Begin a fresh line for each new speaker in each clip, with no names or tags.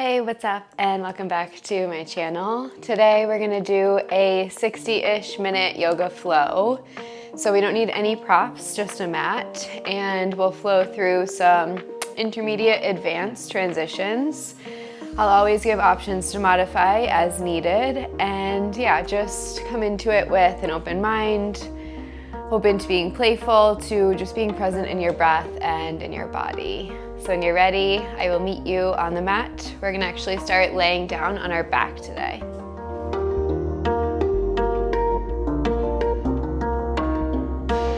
Hey, what's up? And welcome back to my channel. Today we're gonna do a 60-ish minute yoga flow. So we don't need any props, just a mat, and we'll flow through some intermediate advanced transitions. I'll always give options to modify as needed, and yeah, just come into it with an open mind, open to being playful, to just being present in your breath and in your body. So when you're ready, I will meet you on the mat. We're gonna actually start laying down on our back today.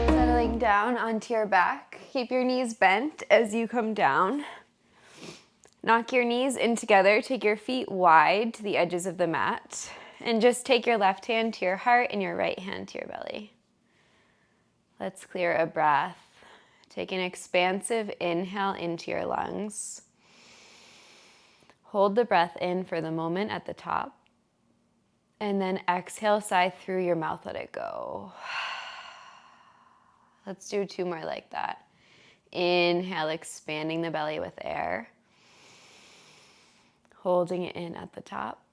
Settling down onto your back. Keep your knees bent as you come down. Knock your knees in together. Take your feet wide to the edges of the mat. And just take your left hand to your heart and your right hand to your belly. Let's clear a breath. Take an expansive inhale into your lungs. Hold the breath in for the moment at the top. And then exhale, sigh through your mouth, let it go. Let's do two more like that. Inhale, expanding the belly with air. Holding it in at the top.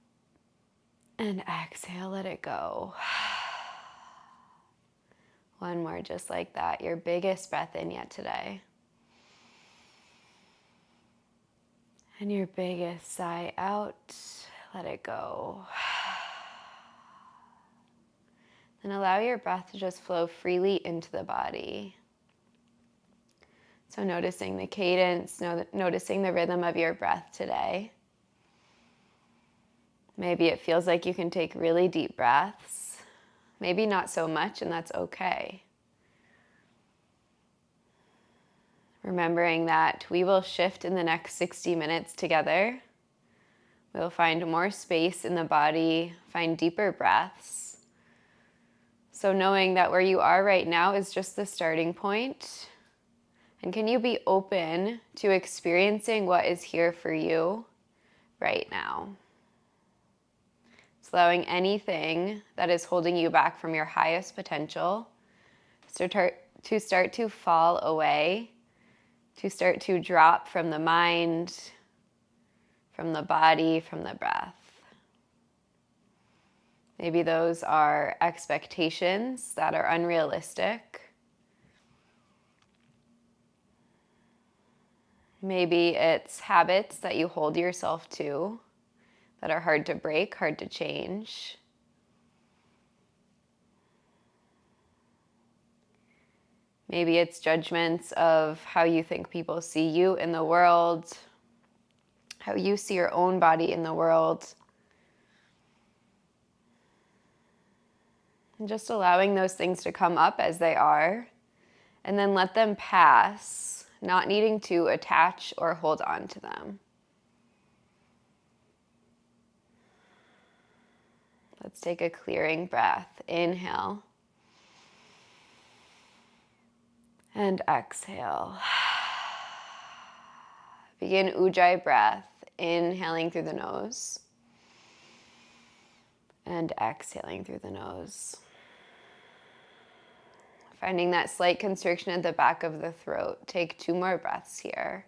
And exhale, let it go. One more just like that. Your biggest breath in yet today. And your biggest sigh out. Let it go. Then allow your breath to just flow freely into the body. So noticing the cadence, noticing the rhythm of your breath today. Maybe it feels like you can take really deep breaths. Maybe not so much, and that's okay. Remembering that we will shift in the next 60 minutes together. We'll find more space in the body, find deeper breaths. So knowing that where you are right now is just the starting point. And can you be open to experiencing what is here for you right now? It's allowing anything that is holding you back from your highest potential to start to fall away, to start to drop from the mind, from the body, from the breath. Maybe those are expectations that are unrealistic. Maybe it's habits that you hold yourself to that are hard to break, hard to change. Maybe it's judgments of how you think people see you in the world, how you see your own body in the world. And just allowing those things to come up as they are, and then let them pass, not needing to attach or hold on to them. Let's take a clearing breath. Inhale. And exhale. Begin Ujjayi breath, inhaling through the nose. And exhaling through the nose. Finding that slight constriction at the back of the throat. Take two more breaths here.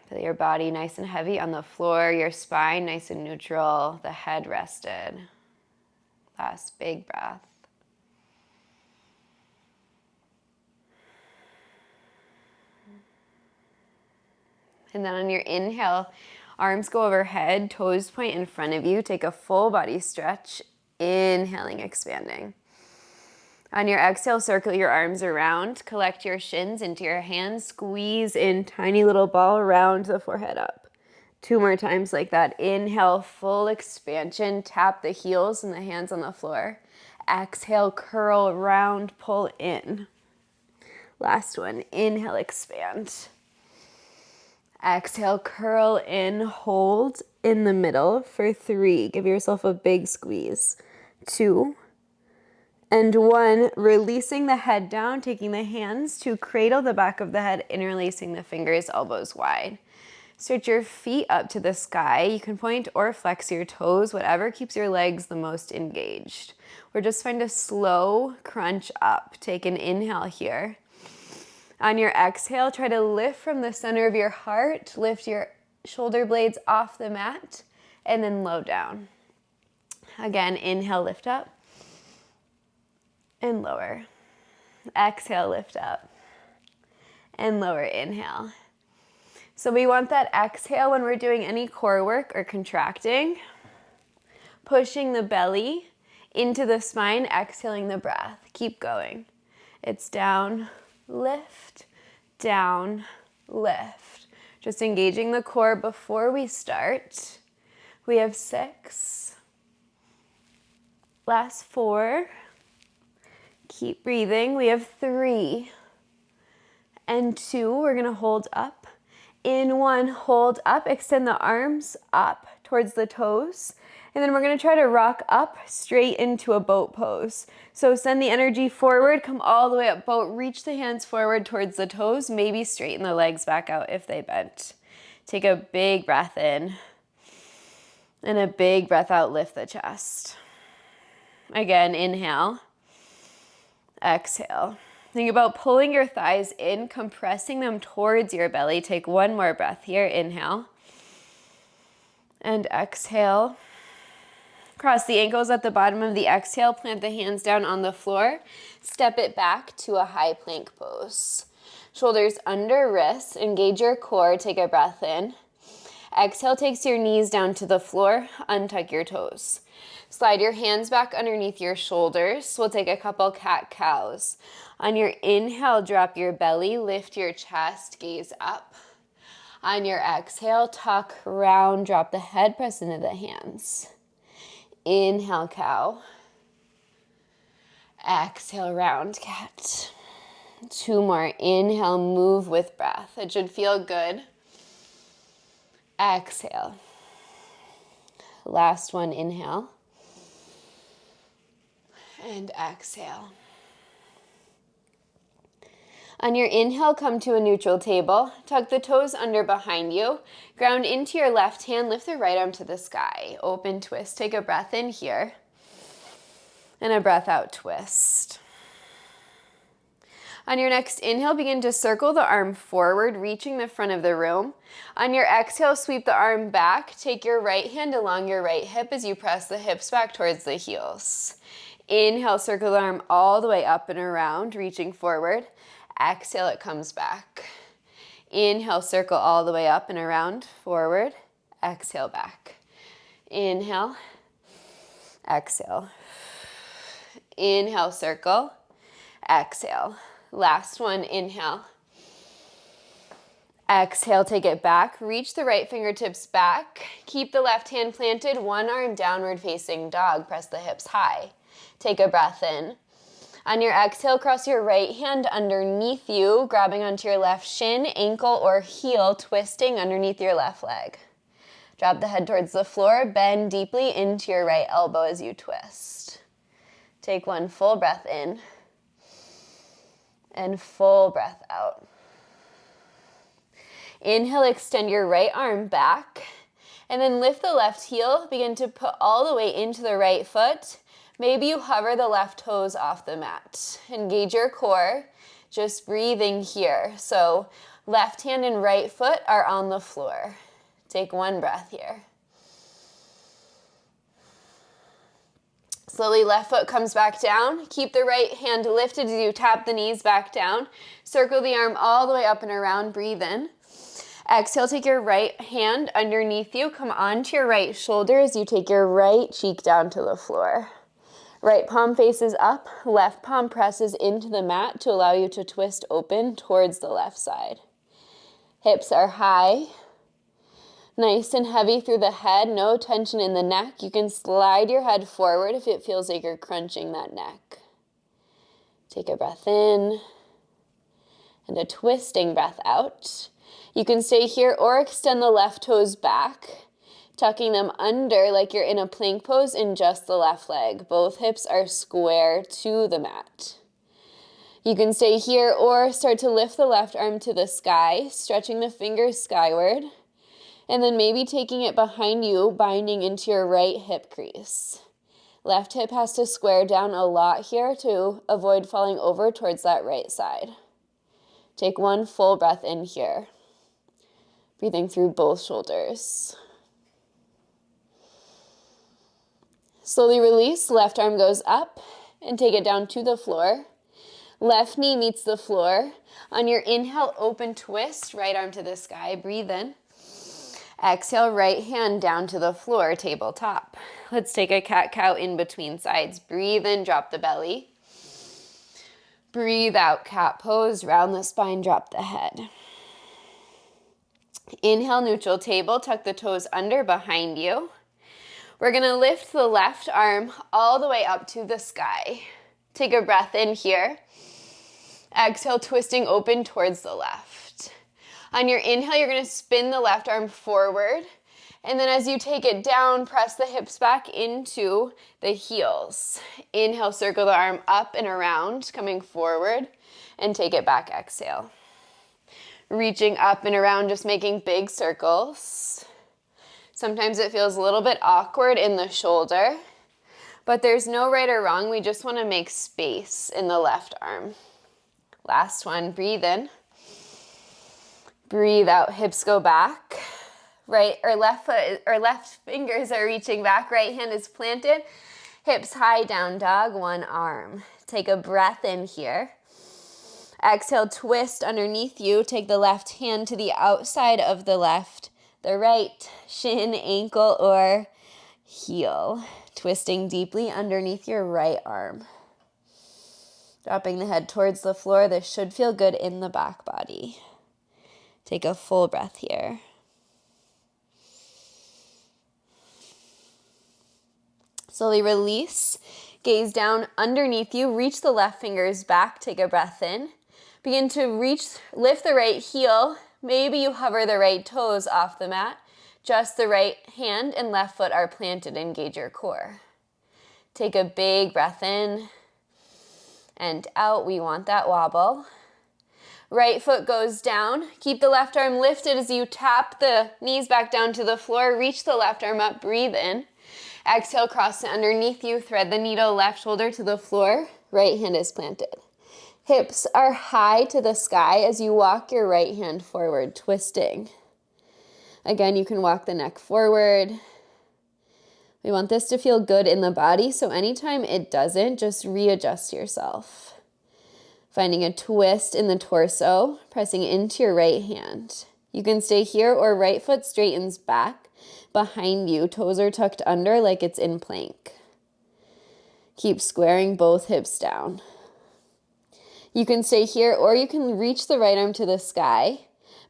Feel your body nice and heavy on the floor, your spine nice and neutral, the head rested. Last big breath. And then on your inhale, arms go overhead, toes point in front of you. Take a full body stretch. Inhaling, expanding. On your exhale, circle your arms around. Collect your shins into your hands. Squeeze in tiny little ball around the forehead up. Two more times like that. Inhale, full expansion. Tap the heels and the hands on the floor. Exhale, curl, round, pull in. Last one. Inhale, expand. Exhale, curl in, hold in the middle for 3. Give yourself a big squeeze. 2. And 1, releasing the head down, taking the hands to cradle the back of the head, interlacing the fingers, elbows wide. Stretch your feet up to the sky. You can point or flex your toes, whatever keeps your legs the most engaged. Or just find a slow crunch up. Take an inhale here. On your exhale, try to lift from the center of your heart, lift your shoulder blades off the mat, and then low down. Again, inhale, lift up, and lower. Exhale, lift up, and lower, inhale. So we want that exhale when we're doing any core work or contracting, pushing the belly into the spine, exhaling the breath. Keep going. It's down, lift, down, lift. Just engaging the core before we start. We have 6. Last 4. Keep breathing. We have 3 and 2. We're going to hold up. In 1, hold up. Extend the arms up towards the toes. And then we're going to try to rock up straight into a boat pose. So send the energy forward, come all the way up boat, reach the hands forward towards the toes, maybe straighten the legs back out if they bent. Take a big breath in and a big breath out, lift the chest. Again, inhale, exhale. Think about pulling your thighs in, compressing them towards your belly. Take one more breath here, inhale and exhale. Cross the ankles at the bottom of the exhale, plant the hands down on the floor, step it back to a high plank pose. Shoulders under wrists, engage your core, take a breath in. Exhale takes your knees down to the floor, untuck your toes. Slide your hands back underneath your shoulders. We'll take a couple cat-cows. On your inhale, drop your belly, lift your chest, gaze up. On your exhale, tuck, round, drop the head, press into the hands. Inhale, cow. Exhale, round cat. 2 more. Inhale, move with breath. It should feel good. Exhale. Last one, inhale. And exhale. On your inhale, come to a neutral table. Tuck the toes under behind you. Ground into your left hand. Lift the right arm to the sky. Open twist. Take a breath in here. And a breath out, twist. On your next inhale, begin to circle the arm forward, reaching the front of the room. On your exhale, sweep the arm back. Take your right hand along your right hip as you press the hips back towards the heels. Inhale, circle the arm all the way up and around, reaching forward. Exhale, it comes back. Inhale, circle all the way up and around, forward. Exhale, back. Inhale, exhale. Inhale, circle. Exhale. Last one, inhale. Exhale, take it back. Reach the right fingertips back. Keep the left hand planted, one arm downward facing dog. Press the hips high. Take a breath in. On your exhale, cross your right hand underneath you, grabbing onto your left shin, ankle, or heel, twisting underneath your left leg. Drop the head towards the floor, bend deeply into your right elbow as you twist. Take one full breath in and full breath out. Inhale, extend your right arm back, and then lift the left heel, begin to put all the way into the right foot. Maybe you hover the left toes off the mat. Engage your core, just breathing here. So left hand and right foot are on the floor. Take one breath here. Slowly left foot comes back down. Keep the right hand lifted as you tap the knees back down. Circle the arm all the way up and around. Breathe in. Exhale, take your right hand underneath you. Come onto your right shoulder as you take your right cheek down to the floor. Right palm faces up, left palm presses into the mat to allow you to twist open towards the left side. Hips are high, nice and heavy through the head, no tension in the neck. You can slide your head forward if it feels like you're crunching that neck. Take a breath in and a twisting breath out. You can stay here or extend the left toes back, tucking them under like you're in a plank pose in just the left leg. Both hips are square to the mat. You can stay here or start to lift the left arm to the sky, stretching the fingers skyward, and then maybe taking it behind you, binding into your right hip crease. Left hip has to square down a lot here to avoid falling over towards that right side. Take one full breath in here. Breathing through both shoulders. Slowly release, left arm goes up and take it down to the floor. Left knee meets the floor. On your inhale, open twist, right arm to the sky, breathe in. Exhale, right hand down to the floor, tabletop. Let's take a cat-cow in between sides. Breathe in, drop the belly. Breathe out, cat pose, round the spine, drop the head. Inhale, neutral table, tuck the toes under behind you. We're gonna lift the left arm all the way up to the sky. Take a breath in here. Exhale, twisting open towards the left. On your inhale, you're gonna spin the left arm forward. And then as you take it down, press the hips back into the heels. Inhale, circle the arm up and around, coming forward, and take it back, exhale. Reaching up and around, just making big circles. Sometimes it feels a little bit awkward in the shoulder, but there's no right or wrong. We just want to make space in the left arm. Last one, breathe in. Breathe out, hips go back. Right or left foot or left fingers are reaching back, right hand is planted. Hips high, down dog, one arm. Take a breath in here. Exhale, twist underneath you. Take the left hand to the outside of the left, the right shin, ankle, or heel. Twisting deeply underneath your right arm. Dropping the head towards the floor. This should feel good in the back body. Take a full breath here. Slowly release, gaze down underneath you, reach the left fingers back, take a breath in. Begin to lift the right heel, maybe you hover the right toes off the mat. Just the right hand and left foot are planted, engage your core. Take a big breath in and out, we want that wobble. Right foot goes down, keep the left arm lifted as you tap the knees back down to the floor, reach the left arm up, breathe in. Exhale, cross it underneath you, thread the needle, left shoulder to the floor, right hand is planted. Hips are high to the sky as you walk your right hand forward, twisting. Again, you can walk the neck forward. We want this to feel good in the body, so anytime it doesn't, just readjust yourself. Finding a twist in the torso, pressing into your right hand. You can stay here or right foot straightens back. Behind you, toes are tucked under like it's in plank. Keep squaring both hips down. You can stay here or you can reach the right arm to the sky,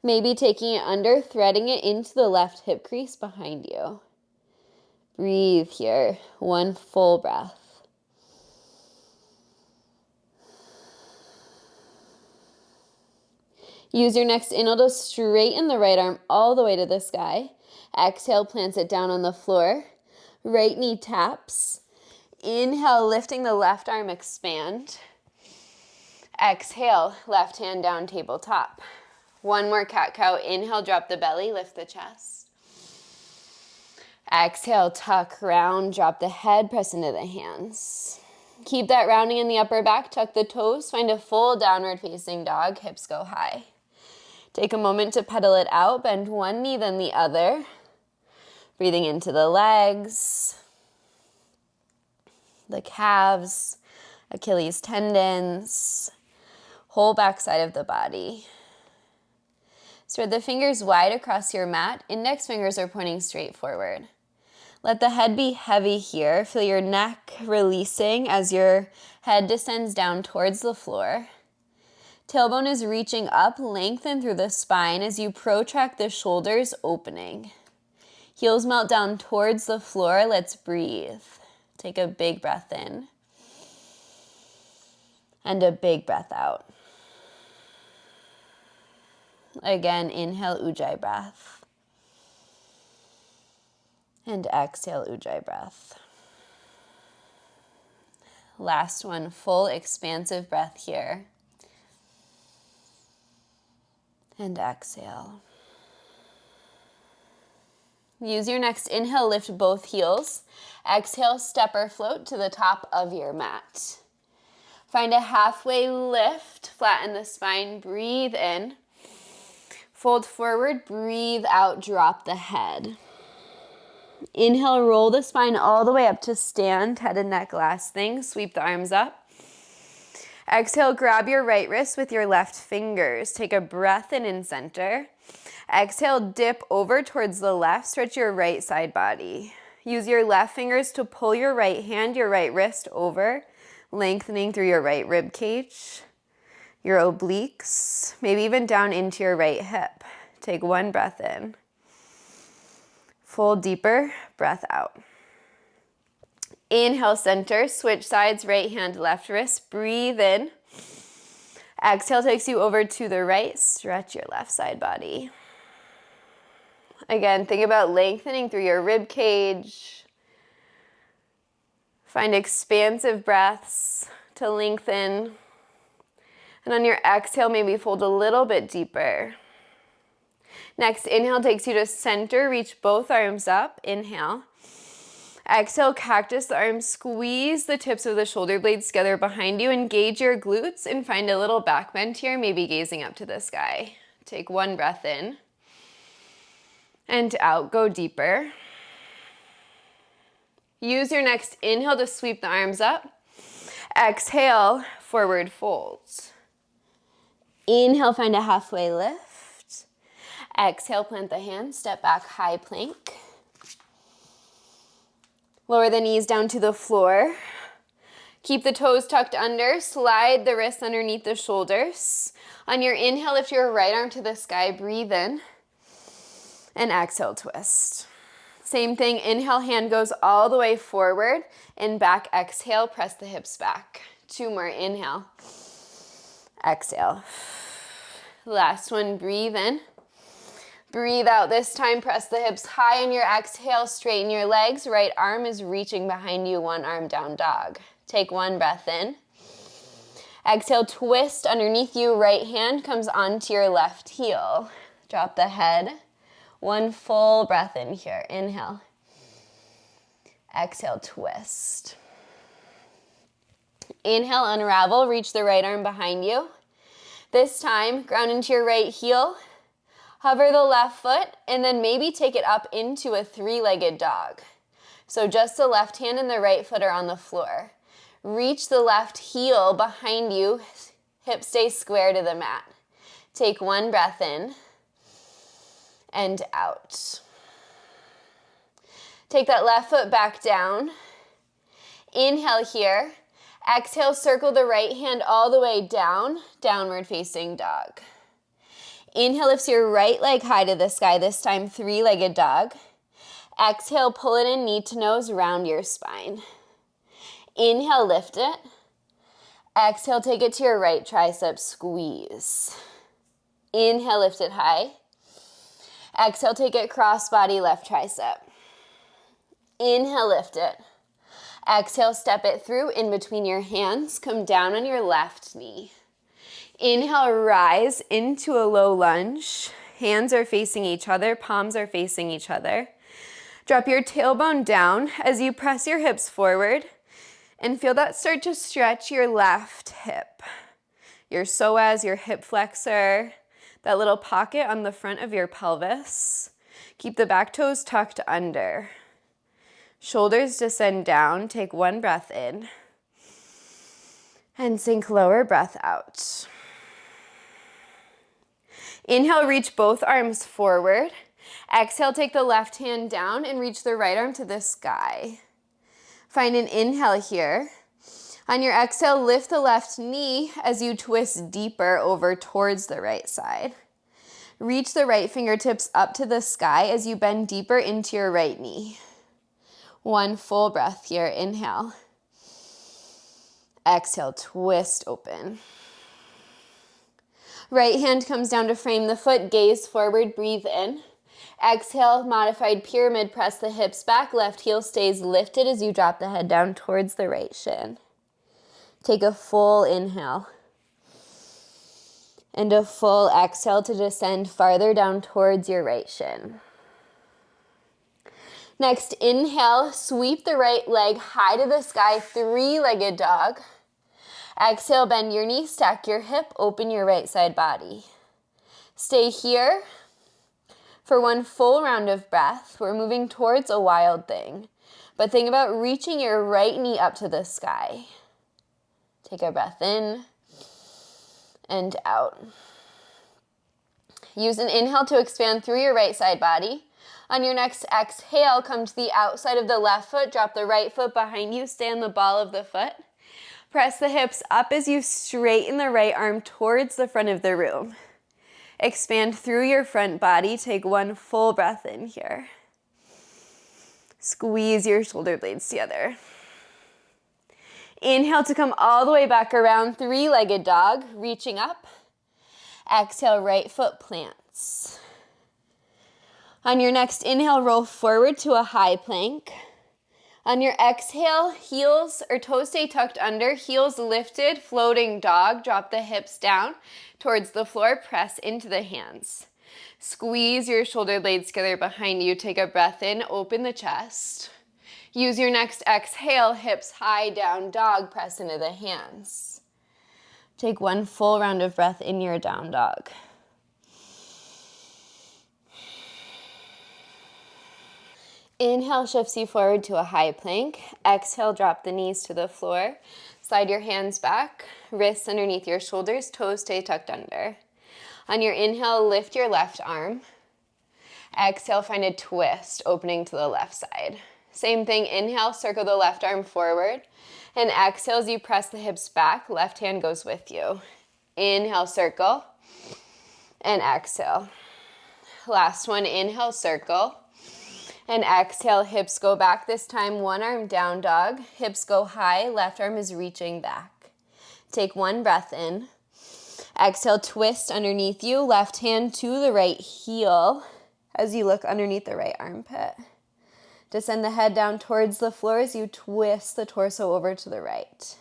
maybe taking it under, threading it into the left hip crease behind you. Breathe here, one full breath. Use your next inhale to straighten the right arm all the way to the sky. Exhale, plants it down on the floor. Right knee taps. Inhale, lifting the left arm, expand. Exhale, left hand down, tabletop. One more cat-cow. Inhale, drop the belly, lift the chest. Exhale, tuck, round, drop the head, press into the hands. Keep that rounding in the upper back, tuck the toes, find a full downward facing dog, hips go high. Take a moment to pedal it out, bend one knee, then the other. Breathing into the legs, the calves, Achilles tendons, whole backside of the body. Spread the fingers wide across your mat. Index fingers are pointing straight forward. Let the head be heavy here. Feel your neck releasing as your head descends down towards the floor. Tailbone is reaching up, lengthen through the spine as you protract the shoulders, opening. Heels melt down towards the floor. Let's breathe. Take a big breath in. And a big breath out. Again, inhale, Ujjayi breath. And exhale, Ujjayi breath. Last one, full expansive breath here. And exhale. Use your next inhale, lift both heels. Exhale, step or float to the top of your mat. Find a halfway lift, flatten the spine, breathe in. Fold forward, breathe out, drop the head. Inhale, roll the spine all the way up to stand, head and neck last thing. Sweep the arms up. Exhale, grab your right wrist with your left fingers. Take a breath in center. Exhale, dip over towards the left, stretch your right side body. Use your left fingers to pull your right hand, your right wrist over, lengthening through your right rib cage, your obliques, maybe even down into your right hip. Take one breath in. Fold deeper, breath out. Inhale, center, switch sides, right hand, left wrist, breathe in. Exhale takes you over to the right, stretch your left side body. Again, think about lengthening through your rib cage. Find expansive breaths to lengthen. And on your exhale, maybe fold a little bit deeper. Next, inhale takes you to center, reach both arms up, inhale. Exhale, cactus the arms, squeeze the tips of the shoulder blades together behind you, engage your glutes and find a little back bend here, maybe gazing up to the sky. Take one breath in and out, go deeper. Use your next inhale to sweep the arms up. Exhale, forward folds. Inhale, find a halfway lift. Exhale, plant the hands, step back, high plank. Lower the knees down to the floor. Keep the toes tucked under, slide the wrists underneath the shoulders. On your inhale, lift your right arm to the sky, breathe in, and exhale, twist. Same thing, inhale, hand goes all the way forward, and back, exhale, press the hips back. Two more, inhale, exhale. Last one, breathe in. Breathe out. This time, press the hips high on your exhale, straighten your legs. Right arm is reaching behind you, one arm down dog. Take one breath in. Exhale, twist underneath you. Right hand comes onto your left heel. Drop the head. One full breath in here. Inhale. Exhale, twist. Inhale, unravel. Reach the right arm behind you. This time, ground into your right heel. Hover the left foot, and then maybe take it up into a three-legged dog. So just the left hand and the right foot are on the floor. Reach the left heel behind you, hips stay square to the mat. Take one breath in and out. Take that left foot back down. Inhale here. Exhale, circle the right hand all the way down, downward facing dog. Inhale, lifts your right leg high to the sky, this time three-legged dog. Exhale, pull it in, knee to nose, round your spine. Inhale, lift it. Exhale, take it to your right tricep, squeeze. Inhale, lift it high. Exhale, take it cross body, left tricep. Inhale, lift it. Exhale, step it through in between your hands, come down on your left knee. Inhale, rise into a low lunge. Hands are facing each other, palms are facing each other. Drop your tailbone down as you press your hips forward and feel that start to stretch your left hip. Your psoas, your hip flexor, that little pocket on the front of your pelvis. Keep the back toes tucked under. Shoulders descend down, take one breath in. And sink lower, breath out. Inhale, reach both arms forward. Exhale, take the left hand down and reach the right arm to the sky. Find an inhale here. On your exhale, lift the left knee as you twist deeper over towards the right side. Reach the right fingertips up to the sky as you bend deeper into your right knee. One full breath here. Inhale. Exhale, twist open. Right hand comes down to frame the foot, gaze forward, breathe in. Exhale, modified pyramid, press the hips back, left heel stays lifted as you drop the head down towards the right shin. Take a full inhale. And a full exhale to descend farther down towards your right shin. Next, inhale, sweep the right leg high to the sky, three-legged dog. Exhale, bend your knee, stack your hip, open your right side body. Stay here for one full round of breath. We're moving towards a wild thing. But think about reaching your right knee up to the sky. Take a breath in and out. Use an inhale to expand through your right side body. On your next exhale, come to the outside of the left foot. Drop the right foot behind you. Stay on the ball of the foot. Press the hips up as you straighten the right arm towards the front of the room. Expand through your front body. Take one full breath in here. Squeeze your shoulder blades together. Inhale to come all the way back around, three-legged dog, reaching up. Exhale, right foot plants. On your next inhale, roll forward to a high plank. On your exhale, heels or toes stay tucked under, heels lifted, floating dog. Drop the hips down towards the floor, press into the hands. Squeeze your shoulder blades together behind you. Take a breath in, open the chest. Use your next exhale, hips high, down dog, press into the hands. Take one full round of breath in your down dog. Inhale shifts you forward to a high plank. Exhale, drop the knees to the floor. Slide your hands back, wrists underneath your shoulders, toes stay tucked under. On your inhale, lift your left arm. Exhale, find a twist, opening to the left side. Same thing, inhale, circle the left arm forward. And exhale as you press the hips back, left hand goes with you. Inhale, circle. And exhale. Last one, inhale, circle. And exhale, hips go back. This time, one arm down dog. Hips go high, left arm is reaching back. Take one breath in. Exhale, twist underneath you. Left hand to the right heel as you look underneath the right armpit. Descend the head down towards the floor as you twist the torso over to the right.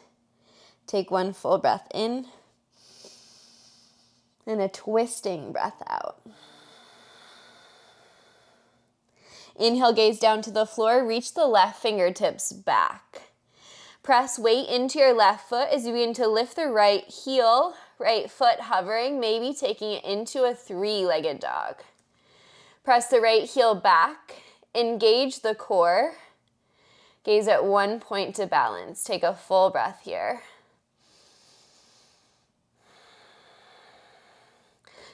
Take one full breath in and a twisting breath out. Inhale, gaze down to the floor. Reach the left fingertips back. Press weight into your left foot as you begin to lift the right heel, right foot hovering, maybe taking it into a three-legged dog. Press the right heel back. Engage the core. Gaze at one point to balance. Take a full breath here.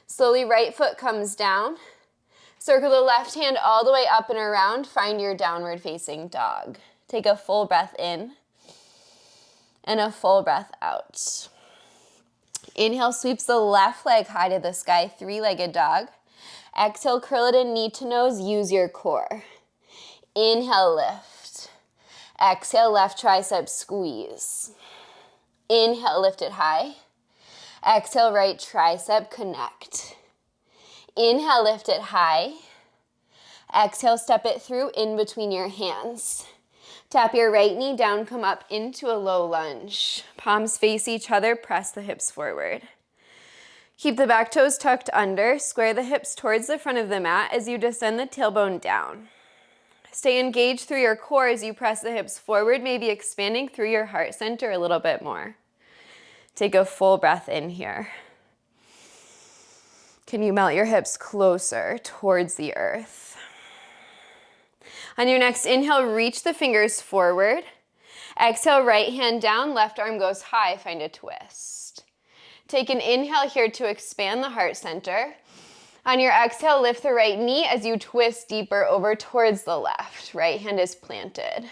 Slowly, right foot comes down. Circle the left hand all the way up and around. Find your downward facing dog. Take a full breath in and a full breath out. Inhale, sweeps the left leg high to the sky, three-legged dog. Exhale, curl it in, knee to nose, use your core. Inhale, lift. Exhale, left tricep squeeze. Inhale, lift it high. Exhale, right tricep connect. Inhale, lift it high. Exhale, step it through in between your hands. Tap your right knee down, come up into a low lunge. Palms face each other, press the hips forward. Keep the back toes tucked under, square the hips towards the front of the mat as you descend the tailbone down. Stay engaged through your core as you press the hips forward, maybe expanding through your heart center a little bit more. Take a full breath in here. Can you melt your hips closer towards the earth? On your next inhale, reach the fingers forward. Exhale, right hand down, left arm goes high, find a twist. Take an inhale here to expand the heart center. On your exhale, lift the right knee as you twist deeper over towards the left. Right hand is planted.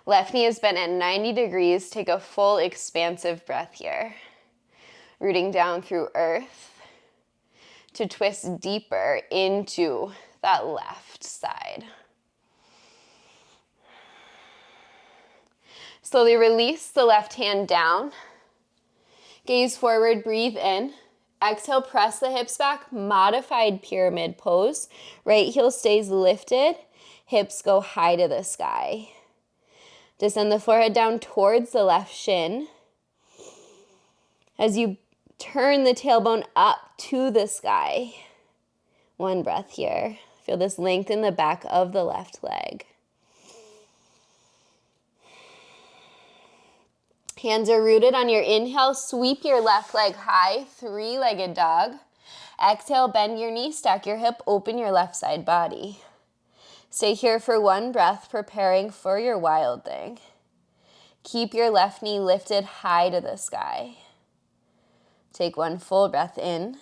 Left knee is bent at 90 degrees. Take a full expansive breath here. Rooting down through earth to twist deeper into that left side. Slowly release the left hand down. Gaze forward, breathe in. Exhale, press the hips back, modified pyramid pose. Right heel stays lifted, hips go high to the sky. Descend the forehead down towards the left shin. As you turn the tailbone up to the sky. One breath here. Feel this length in the back of the left leg. Hands are rooted on your inhale. Sweep your left leg high, three-legged dog. Exhale, bend your knee, stack your hip, open your left side body. Stay here for one breath, preparing for your wild thing. Keep your left knee lifted high to the sky. Take one full breath in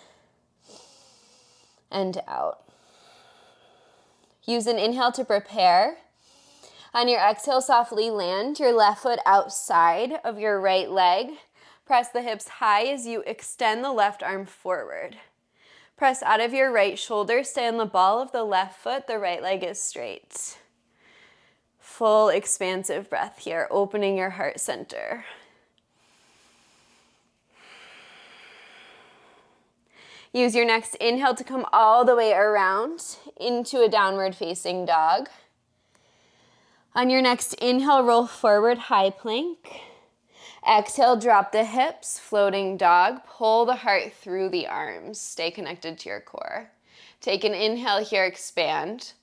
and out. Use an inhale to prepare. On your exhale, softly land your left foot outside of your right leg. Press the hips high as you extend the left arm forward. Press out of your right shoulder. Stay on the ball of the left foot. The right leg is straight. Full expansive breath here, opening your heart center. Use your next inhale to come all the way around into a downward facing dog. On your next inhale, roll forward, high plank. Exhale, drop the hips, floating dog. Pull the heart through the arms. Stay connected to your core. Take an inhale here, expand.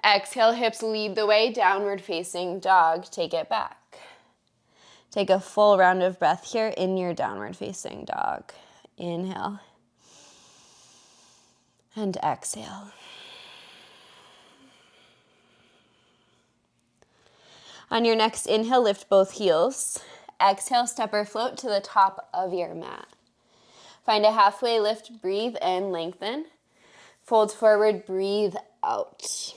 Exhale, hips lead the way, downward facing dog. Take it back. Take a full round of breath here in your downward facing dog. Inhale. And exhale. On your next inhale, lift both heels. Exhale, step or float to the top of your mat. Find a halfway lift, breathe in, lengthen. Fold forward, breathe out.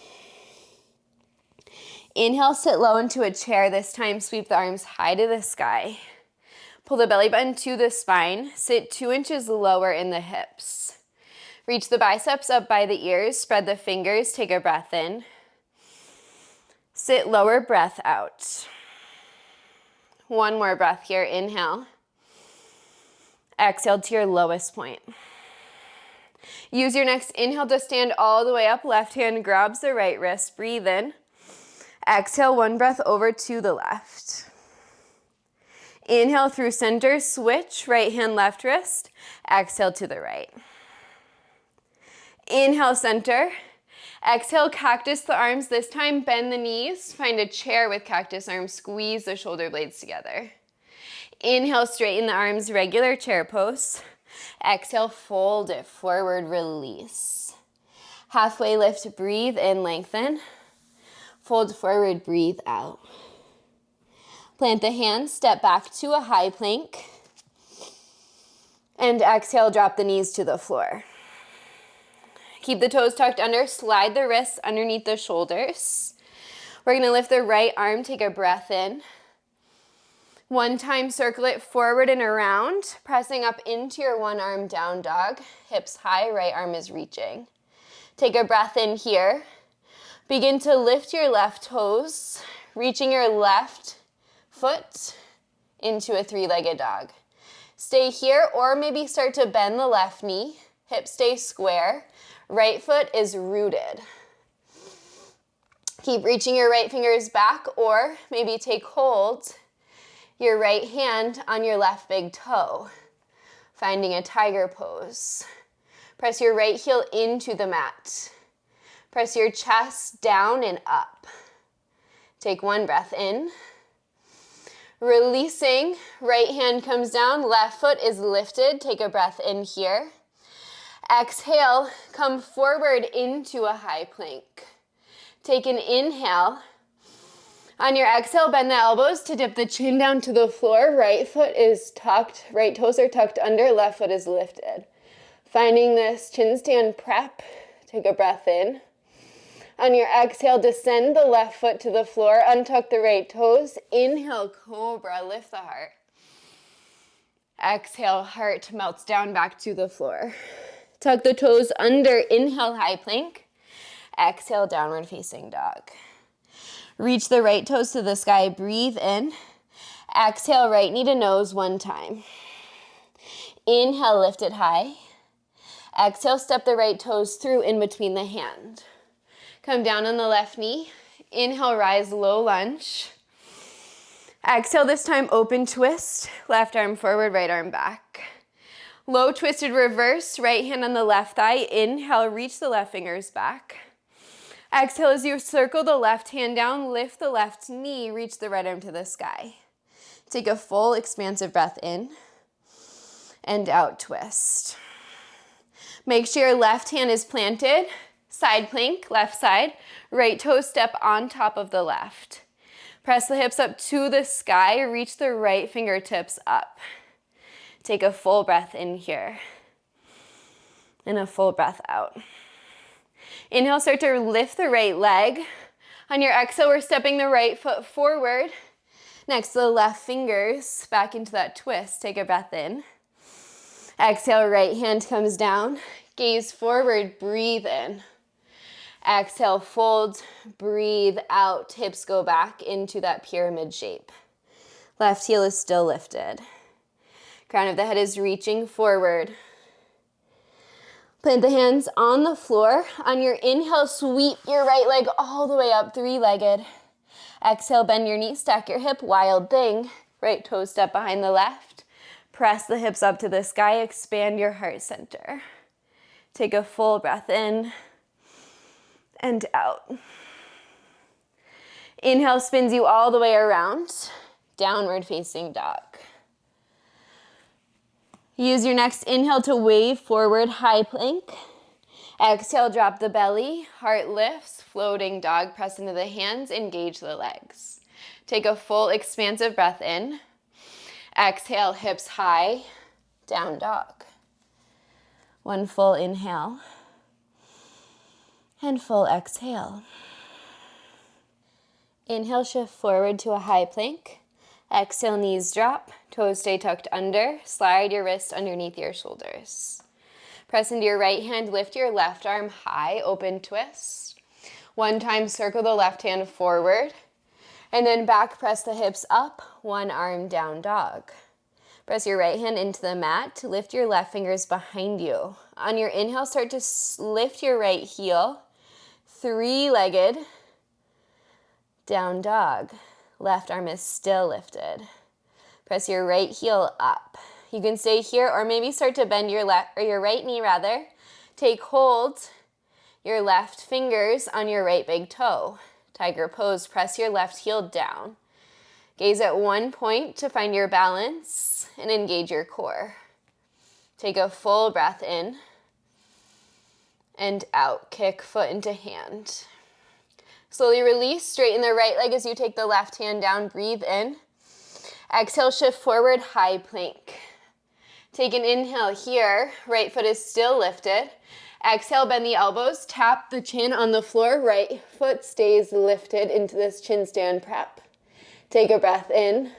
Inhale, sit low into a chair. This time, sweep the arms high to the sky. Pull the belly button to the spine. Sit 2 inches lower in the hips. Reach the biceps up by the ears. Spread the fingers. Take a breath in. Sit lower, breath out. One more breath here. Inhale. Exhale to your lowest point. Use your next inhale to stand all the way up. Left hand grabs the right wrist. Breathe in. Exhale, one breath over to the left. Inhale through center, switch, right hand, left wrist. Exhale to the right. Inhale, center. Exhale, cactus the arms. This time, bend the knees. Find a chair with cactus arms. Squeeze the shoulder blades together. Inhale, straighten the arms, regular chair pose. Exhale, fold it forward, release. Halfway lift, breathe in, lengthen. Fold forward, breathe out. Plant the hands, step back to a high plank. And exhale, drop the knees to the floor. Keep the toes tucked under, slide the wrists underneath the shoulders. We're gonna lift the right arm, take a breath in. One time, circle it forward and around, pressing up into your one arm down dog. Hips high, right arm is reaching. Take a breath in here. Begin to lift your left toes, reaching your left foot into a three-legged dog. Stay here or maybe start to bend the left knee. Hips stay square. Right foot is rooted. Keep reaching your right fingers back or maybe take hold your right hand on your left big toe, finding a tiger pose. Press your right heel into the mat. Press your chest down and up. Take one breath in. Releasing, right hand comes down, left foot is lifted. Take a breath in here. Exhale, come forward into a high plank. Take an inhale. On your exhale, bend the elbows to dip the chin down to the floor. Right foot is tucked, right toes are tucked under, left foot is lifted. Finding this chin stand prep, take a breath in. On your exhale, descend the left foot to the floor, untuck the right toes. Inhale, cobra, lift the heart. Exhale, heart melts down back to the floor. Tuck the toes under, inhale, high plank. Exhale, downward facing dog. Reach the right toes to the sky, breathe in. Exhale, right knee to nose one time. Inhale, lift it high. Exhale, step the right toes through in between the hand. Come down on the left knee. Inhale, rise, low lunge. Exhale, this time open twist. Left arm forward, right arm back. Low twisted reverse, right hand on the left thigh. Inhale, reach the left fingers back. Exhale as you circle the left hand down, lift the left knee, reach the right arm to the sky. Take a full expansive breath in and out, twist. Make sure your left hand is planted, side plank, left side, right toe step on top of the left. Press the hips up to the sky, reach the right fingertips up. Take a full breath in here and a full breath out. Inhale, start to lift the right leg. On your exhale, we're stepping the right foot forward next to the left fingers back into that twist. Take a breath in. Exhale, right hand comes down. Gaze forward, breathe in. Exhale, fold, breathe out. Hips go back into that pyramid shape. Left heel is still lifted. Crown of the head is reaching forward. Plant the hands on the floor. On your inhale, sweep your right leg all the way up, three-legged. Exhale, bend your knee, stack your hip, wild thing. Right toe step behind the left. Press the hips up to the sky, expand your heart center. Take a full breath in and out. Inhale spins you all the way around, downward facing dog. Use your next inhale to wave forward, high plank. Exhale, drop the belly, heart lifts, floating dog, press into the hands, engage the legs. Take a full expansive breath in. Exhale, hips high, down dog. One full inhale and full exhale. Inhale, shift forward to a high plank. Exhale, knees drop, toes stay tucked under. Slide your wrist underneath your shoulders. Press into your right hand, lift your left arm high, open twist. One time, circle the left hand forward. And then back, press the hips up, one arm down dog. Press your right hand into the mat, lift your left fingers behind you. On your inhale, start to lift your right heel, three-legged, down dog. Left arm is still lifted. Press your right heel up. You can stay here or maybe start to bend your right knee rather. Take hold, your left fingers on your right big toe. Tiger pose, press your left heel down. Gaze at one point to find your balance and engage your core. Take a full breath in and out. Kick foot into hand. Slowly release, straighten the right leg as you take the left hand down, breathe in. Exhale, shift forward, high plank. Take an inhale here, right foot is still lifted. Exhale, bend the elbows, tap the chin on the floor, right foot stays lifted into this chin stand prep. Take a breath in.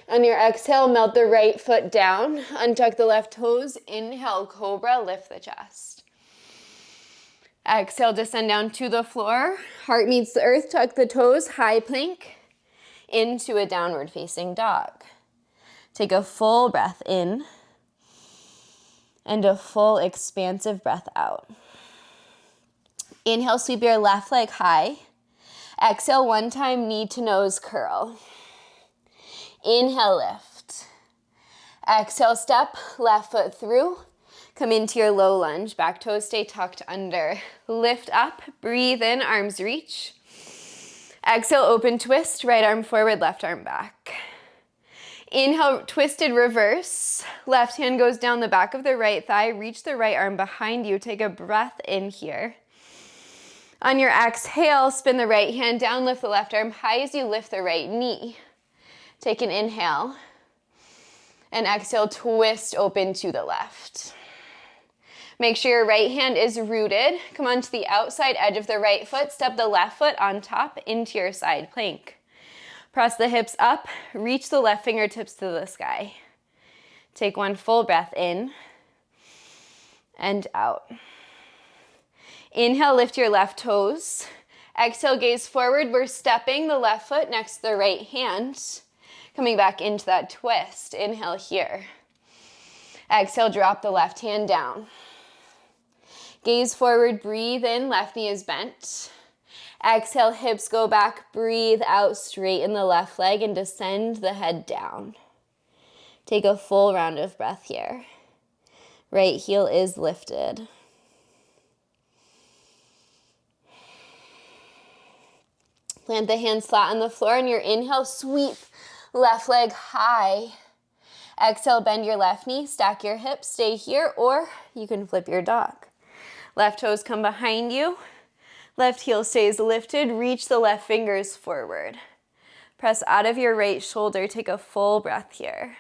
On your exhale, melt the right foot down, untuck the left toes, inhale, cobra, lift the chest. Exhale, descend down to the floor. Heart meets the earth, tuck the toes, high plank, into a downward facing dog. Take a full breath in and a full expansive breath out. Inhale, sweep your left leg high. Exhale, one time, knee to nose curl. Inhale, lift. Exhale, step, left foot through. Come into your low lunge, back toes stay tucked under. Lift up, breathe in, arms reach. Exhale, open twist, right arm forward, left arm back. Inhale, twisted reverse. Left hand goes down the back of the right thigh, reach the right arm behind you. Take a breath in here. On your exhale, spin the right hand down, lift the left arm high as you lift the right knee. Take an inhale. And exhale, twist open to the left. Make sure your right hand is rooted. Come onto the outside edge of the right foot. Step the left foot on top into your side plank. Press the hips up. Reach the left fingertips to the sky. Take one full breath in and out. Inhale, lift your left toes. Exhale, gaze forward. We're stepping the left foot next to the right hand. Coming back into that twist. Inhale here. Exhale, drop the left hand down. Gaze forward, breathe in, left knee is bent. Exhale, hips go back, breathe out, straighten the left leg and descend the head down. Take a full round of breath here. Right heel is lifted. Plant the hands flat on the floor and your inhale, sweep Left leg high. Exhale, bend your left knee, stack your hips, stay here, or you can flip your dog. Left toes come behind you. Left heel stays lifted. Reach the left fingers forward. Press out of your right shoulder. Take a full breath here.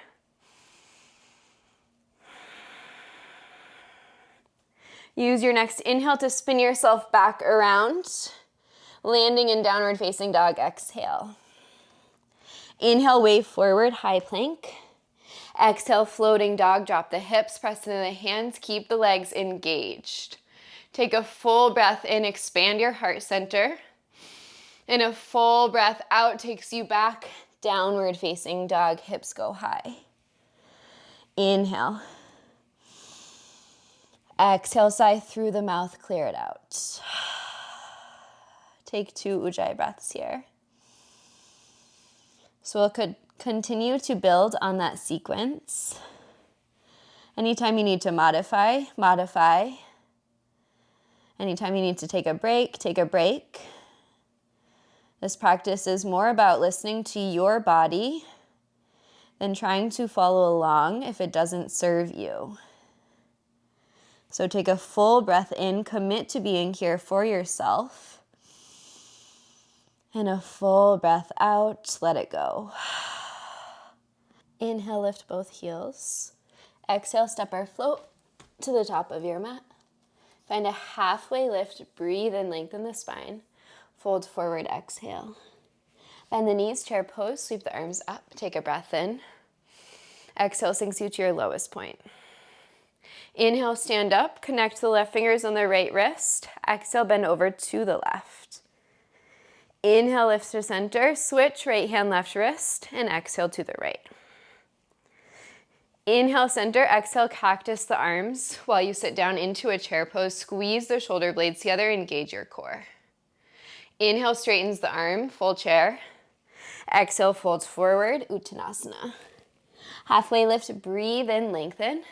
Use your next inhale to spin yourself back around, landing in downward facing dog. Exhale. Inhale, wave forward, high plank. Exhale, floating dog. Drop the hips, press into the hands, keep the legs engaged. Take a full breath in, expand your heart center. And a full breath out takes you back, downward facing dog, hips go high. Inhale. Exhale, sigh through the mouth, clear it out. Take 2 Ujjayi breaths here. So we'll continue to build on that sequence. Anytime you need to modify, modify. Anytime you need to take a break, take a break. This practice is more about listening to your body than trying to follow along if it doesn't serve you. So take a full breath in, commit to being here for yourself. And a full breath out, let it go. Inhale, lift both heels. Exhale, step or float to the top of your mat. Find a halfway lift, breathe and lengthen the spine. Fold forward, exhale. Bend the knees, chair pose, sweep the arms up, take a breath in. Exhale, sinks you to your lowest point. Inhale, stand up, connect the left fingers on the right wrist. Exhale, bend over to the left. Inhale, lift to center, switch right hand, left wrist, and exhale to the right. Inhale, center, exhale, cactus the arms while you sit down into a chair pose. Squeeze the shoulder blades together, engage your core. Inhale, straightens the arm, full chair. Exhale, folds forward, Uttanasana. Halfway lift, breathe in, lengthen.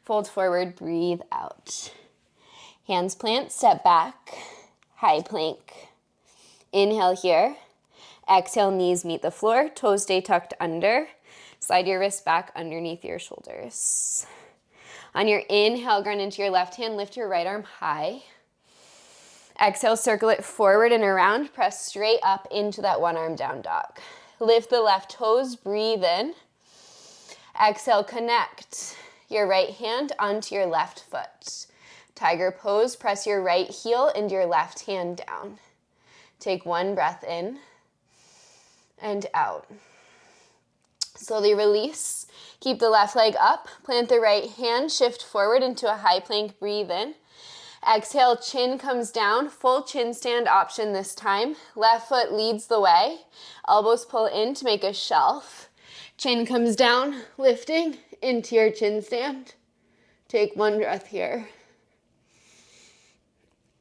Fold forward, breathe out. Hands plant, step back, high plank. Inhale here. Exhale, knees meet the floor, toes stay tucked under. Slide your wrists back underneath your shoulders. On your inhale, ground into your left hand, lift your right arm high. Exhale, circle it forward and around. Press straight up into that one arm down dog. Lift the left toes, breathe in. Exhale, connect your right hand onto your left foot. Tiger pose, press your right heel into your left hand down. Take one breath in and out. Slowly release. Keep the left leg up. Plant the right hand. Shift forward into a high plank. Breathe in. Exhale, chin comes down. Full chin stand option this time. Left foot leads the way. Elbows pull in to make a shelf. Chin comes down, lifting into your chin stand. Take one breath here.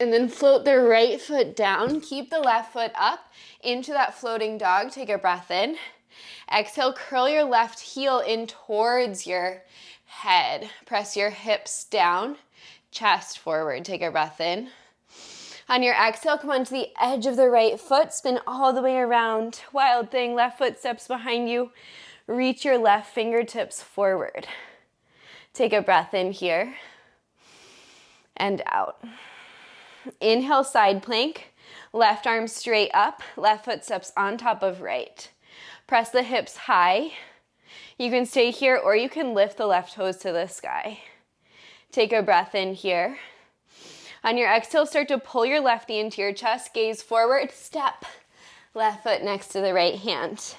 And then float the right foot down. Keep the left foot up into that floating dog. Take a breath in. Exhale, curl your left heel in towards your head. Press your hips down, chest forward. Take a breath in. On your exhale, come onto the edge of the right foot. Spin all the way around. Wild thing, left foot steps behind you. Reach your left fingertips forward. Take a breath in here and out. Inhale, side plank. Left arm straight up. Left foot steps on top of right. Press the hips high. You can stay here or you can lift the left toes to the sky. Take a breath in here. On your exhale, start to pull your left knee into your chest. Gaze forward, step. Left foot next to the right hand.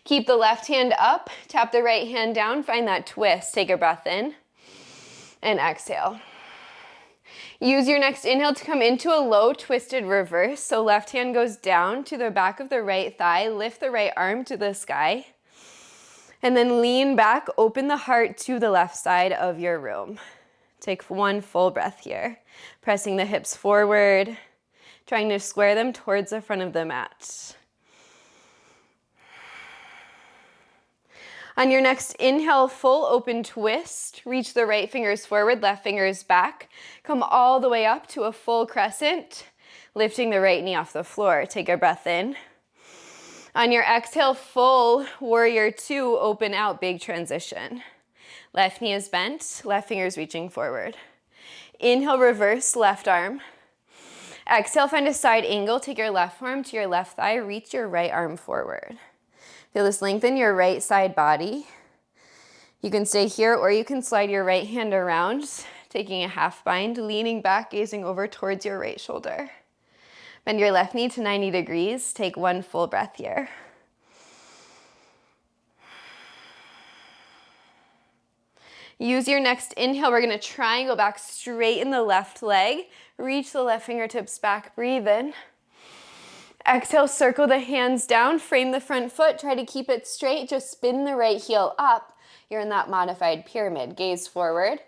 Keep the left hand up. Tap the right hand down. Find that twist. Take a breath in and exhale. Use your next inhale to come into a low twisted reverse. So left hand goes down to the back of the right thigh. Lift the right arm to the sky. And then lean back, open the heart to the left side of your room. Take one full breath here. Pressing the hips forward, trying to square them towards the front of the mat. On your next inhale, full open twist. Reach the right fingers forward, left fingers back. Come all the way up to a full crescent, lifting the right knee off the floor. Take a breath in. On your exhale, full warrior two, open out, big transition. Left knee is bent, left finger's reaching forward. Inhale, reverse left arm. Exhale, find a side angle. Take your left arm to your left thigh. Reach your right arm forward. Feel this lengthen your right side body. You can stay here or you can slide your right hand around, taking a half bind, leaning back, gazing over towards your right shoulder. Bend your left knee to 90 degrees. Take one full breath here. Use your next inhale. We're going to triangle back, straighten the left leg. Reach the left fingertips back. Breathe in. Exhale, circle the hands down. Frame the front foot. Try to keep it straight. Just spin the right heel up. You're in that modified pyramid. Gaze forward.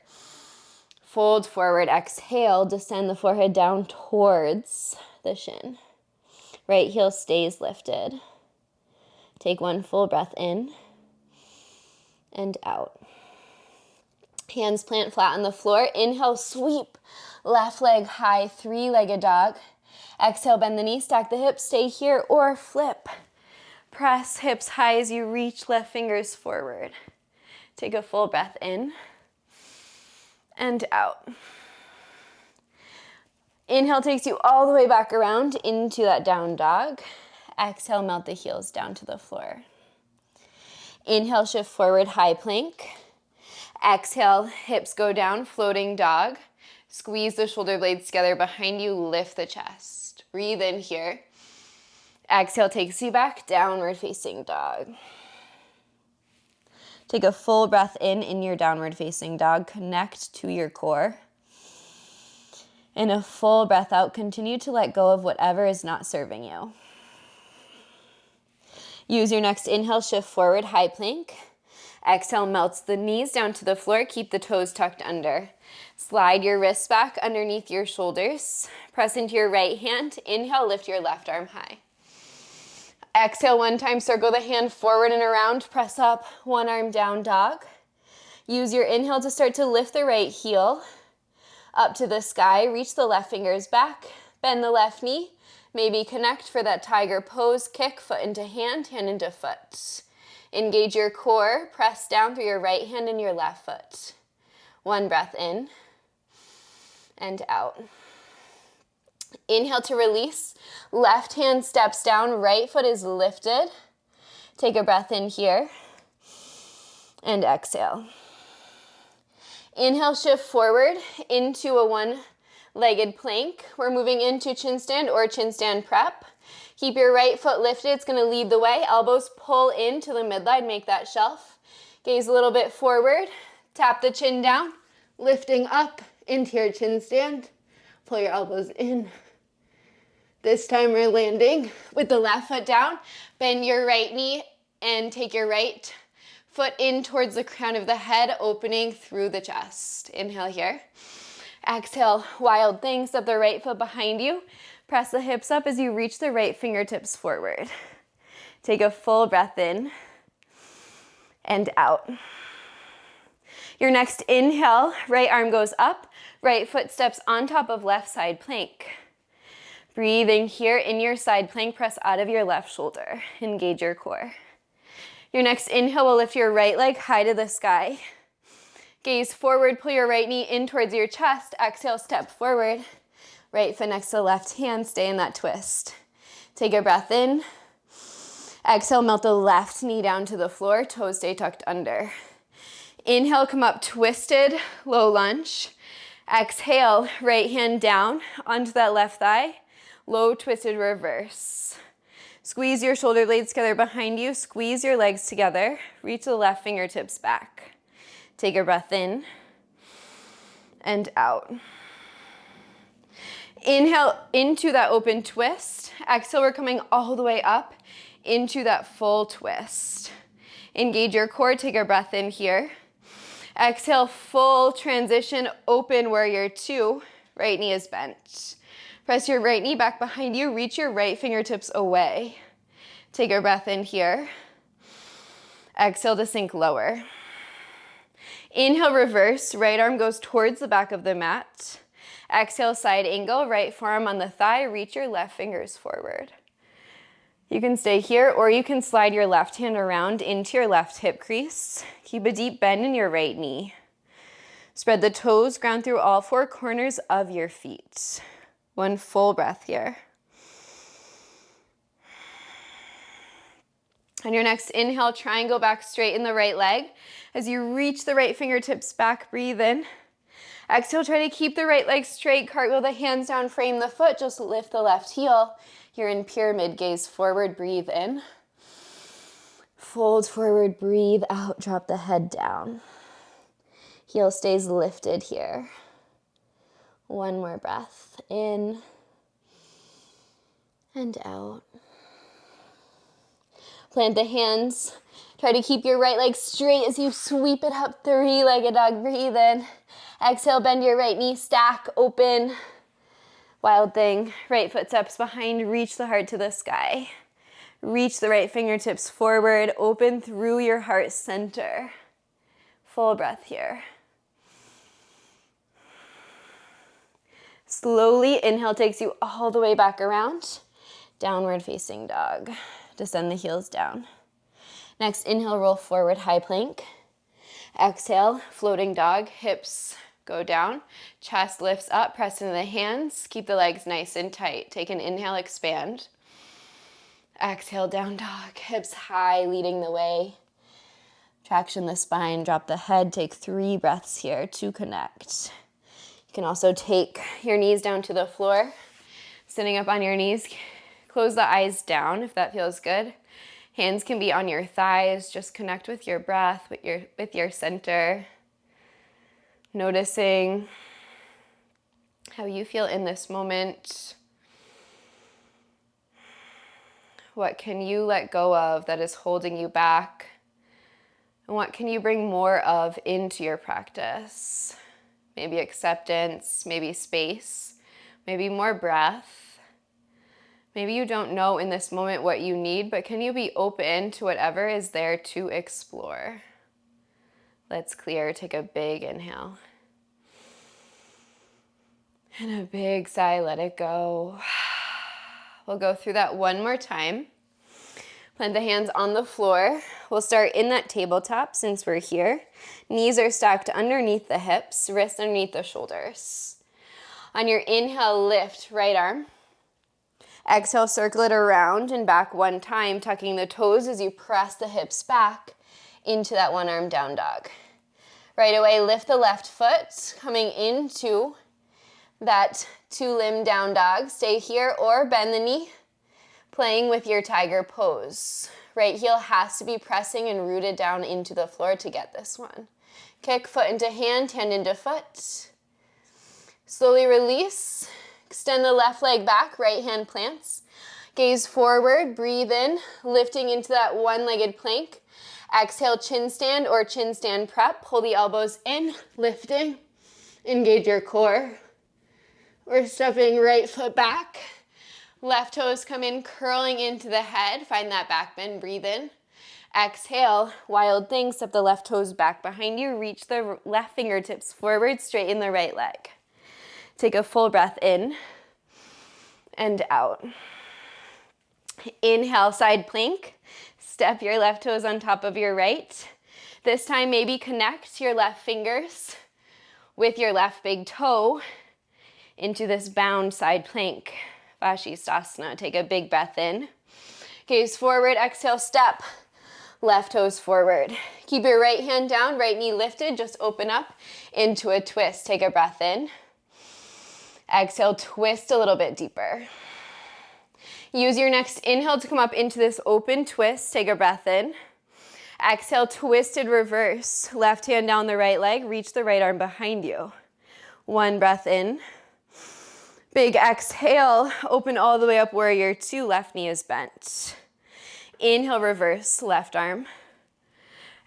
Fold forward. Exhale, descend the forehead down towards the shin. Right heel stays lifted. Take one full breath in and out. Hands plant flat on the floor. Inhale, sweep. Left leg high, three-legged dog. Exhale, bend the knee, stack the hips, stay here or flip. Press hips high as you reach left fingers forward. Take a full breath in and out. Inhale takes you all the way back around into that down dog. Exhale, melt the heels down to the floor. Inhale, shift forward, high plank. Exhale, hips go down, floating dog. Squeeze the shoulder blades together behind you, lift the chest. Breathe in here. Exhale takes you back, downward facing dog. Take a full breath in your downward facing dog. Connect to your core. And a full breath out, continue to let go of whatever is not serving you. Use your next inhale, shift forward, high plank. Exhale, melts the knees down to the floor. Keep the toes tucked under. Slide your wrists back underneath your shoulders. Press into your right hand. Inhale, lift your left arm high. Exhale, one time, circle the hand forward and around. Press up, one arm down, dog. Use your inhale to start to lift the right heel up to the sky. Reach the left fingers back. Bend the left knee. Maybe connect for that tiger pose. Kick, foot into hand into foot. Engage your core. Press down through your right hand and your left foot. One breath in and out. Inhale to release. Left hand steps down. Right foot is lifted. Take a breath in here and exhale. Inhale, shift forward into a one-legged plank. We're moving into Chinstand or Chinstand prep. Keep your right foot lifted. It's going to lead the way. Elbows pull into the midline. Make that shelf. Gaze a little bit forward. Tap the chin down. Lifting up into your Chinstand. Pull your elbows in. This time we're landing with the left foot down. Bend your right knee and take your right foot in towards the crown of the head, opening through the chest. Inhale here. Exhale, wild thing. Step the right foot behind you. Press the hips up as you reach the right fingertips forward. Take a full breath in and out. Your next inhale, right arm goes up, right foot steps on top of left side plank. Breathing here in your side plank, press out of your left shoulder. Engage your core. Your next inhale will lift your right leg high to the sky. Gaze forward, pull your right knee in towards your chest. Exhale, step forward. Right foot next to the left hand, stay in that twist. Take a breath in. Exhale, melt the left knee down to the floor, toes stay tucked under. Inhale, come up twisted, low lunge. Exhale, right hand down onto that left thigh, low twisted reverse. Squeeze your shoulder blades together behind you. Squeeze your legs together. Reach the left fingertips back. Take a breath in and out. Inhale into that open twist. Exhale, we're coming all the way up into that full twist. Engage your core. Take a breath in here. Exhale, full transition, open warrior two. Right knee is bent. Press your right knee back behind you. Reach your right fingertips away. Take a breath in here. Exhale to sink lower. Inhale, reverse. Right arm goes towards the back of the mat. Exhale, side angle. Right forearm on the thigh. Reach your left fingers forward. You can stay here, or you can slide your left hand around into your left hip crease. Keep a deep bend in your right knee. Spread the toes, ground through all four corners of your feet. One full breath here. On your next inhale, try and go back straight in the right leg. As you reach the right fingertips back, breathe in. Exhale, try to keep the right leg straight. Cartwheel the hands down, frame the foot. Just lift the left heel. You're in pyramid, gaze forward, breathe in. Fold forward, breathe out, drop the head down. Heel stays lifted here. One more breath, in and out. Plant the hands. Try to keep your right leg straight as you sweep it up, three-legged dog, breathe in. Exhale, bend your right knee, stack, open. Wild thing, right foot steps behind, reach the heart to the sky. Reach the right fingertips forward, open through your heart center. Full breath here. Slowly, inhale takes you all the way back around. Downward facing dog. Descend the heels down. Next, inhale, roll forward, high plank. Exhale, floating dog, hips go down, chest lifts up, press into the hands, keep the legs nice and tight. Take an inhale, expand. Exhale, down dog, hips high, leading the way. Traction the spine, drop the head, take 3 breaths here to connect. You can also take your knees down to the floor, sitting up on your knees. Close the eyes down if that feels good. Hands can be on your thighs, just connect with your breath, with your center. Noticing how you feel in this moment. What can you let go of that is holding you back? And what can you bring more of into your practice? Maybe acceptance, maybe space, maybe more breath. Maybe you don't know in this moment what you need, but can you be open to whatever is there to explore? Let's clear, take a big inhale. And a big sigh, let it go. We'll go through that one more time. Plant the hands on the floor. We'll start in that tabletop since we're here. Knees are stacked underneath the hips, wrists underneath the shoulders. On your inhale, lift right arm. Exhale, circle it around and back one time, tucking the toes as you press the hips back into that one arm down dog. Right away, lift the left foot, coming into that 2-limb down dog. Stay here or bend the knee, playing with your tiger pose. Right heel has to be pressing and rooted down into the floor to get this one. Kick foot into hand, hand into foot. Slowly release. Extend the left leg back, right hand plants. Gaze forward, breathe in, lifting into that one-legged plank. Exhale, chin stand or chin stand prep. Pull the elbows in, lifting. Engage your core. We're stepping right foot back. Left toes come in, curling into the head. Find that back bend, breathe in. Exhale, wild thing, step the left toes back behind you. Reach the left fingertips forward, straighten the right leg. Take a full breath in and out. Inhale, side plank. Step your left toes on top of your right. This time, maybe connect your left fingers with your left big toe into this bound side plank. Vashisthasana. Take a big breath in. Gaze forward, exhale, step. Left toes forward. Keep your right hand down, right knee lifted. Just open up into a twist. Take a breath in. Exhale, twist a little bit deeper. Use your next inhale to come up into this open twist. Take a breath in. Exhale, twisted reverse. Left hand down the right leg. Reach the right arm behind you. One breath in. Big exhale. Open all the way up, warrior 2. Left knee is bent. Inhale, reverse, left arm.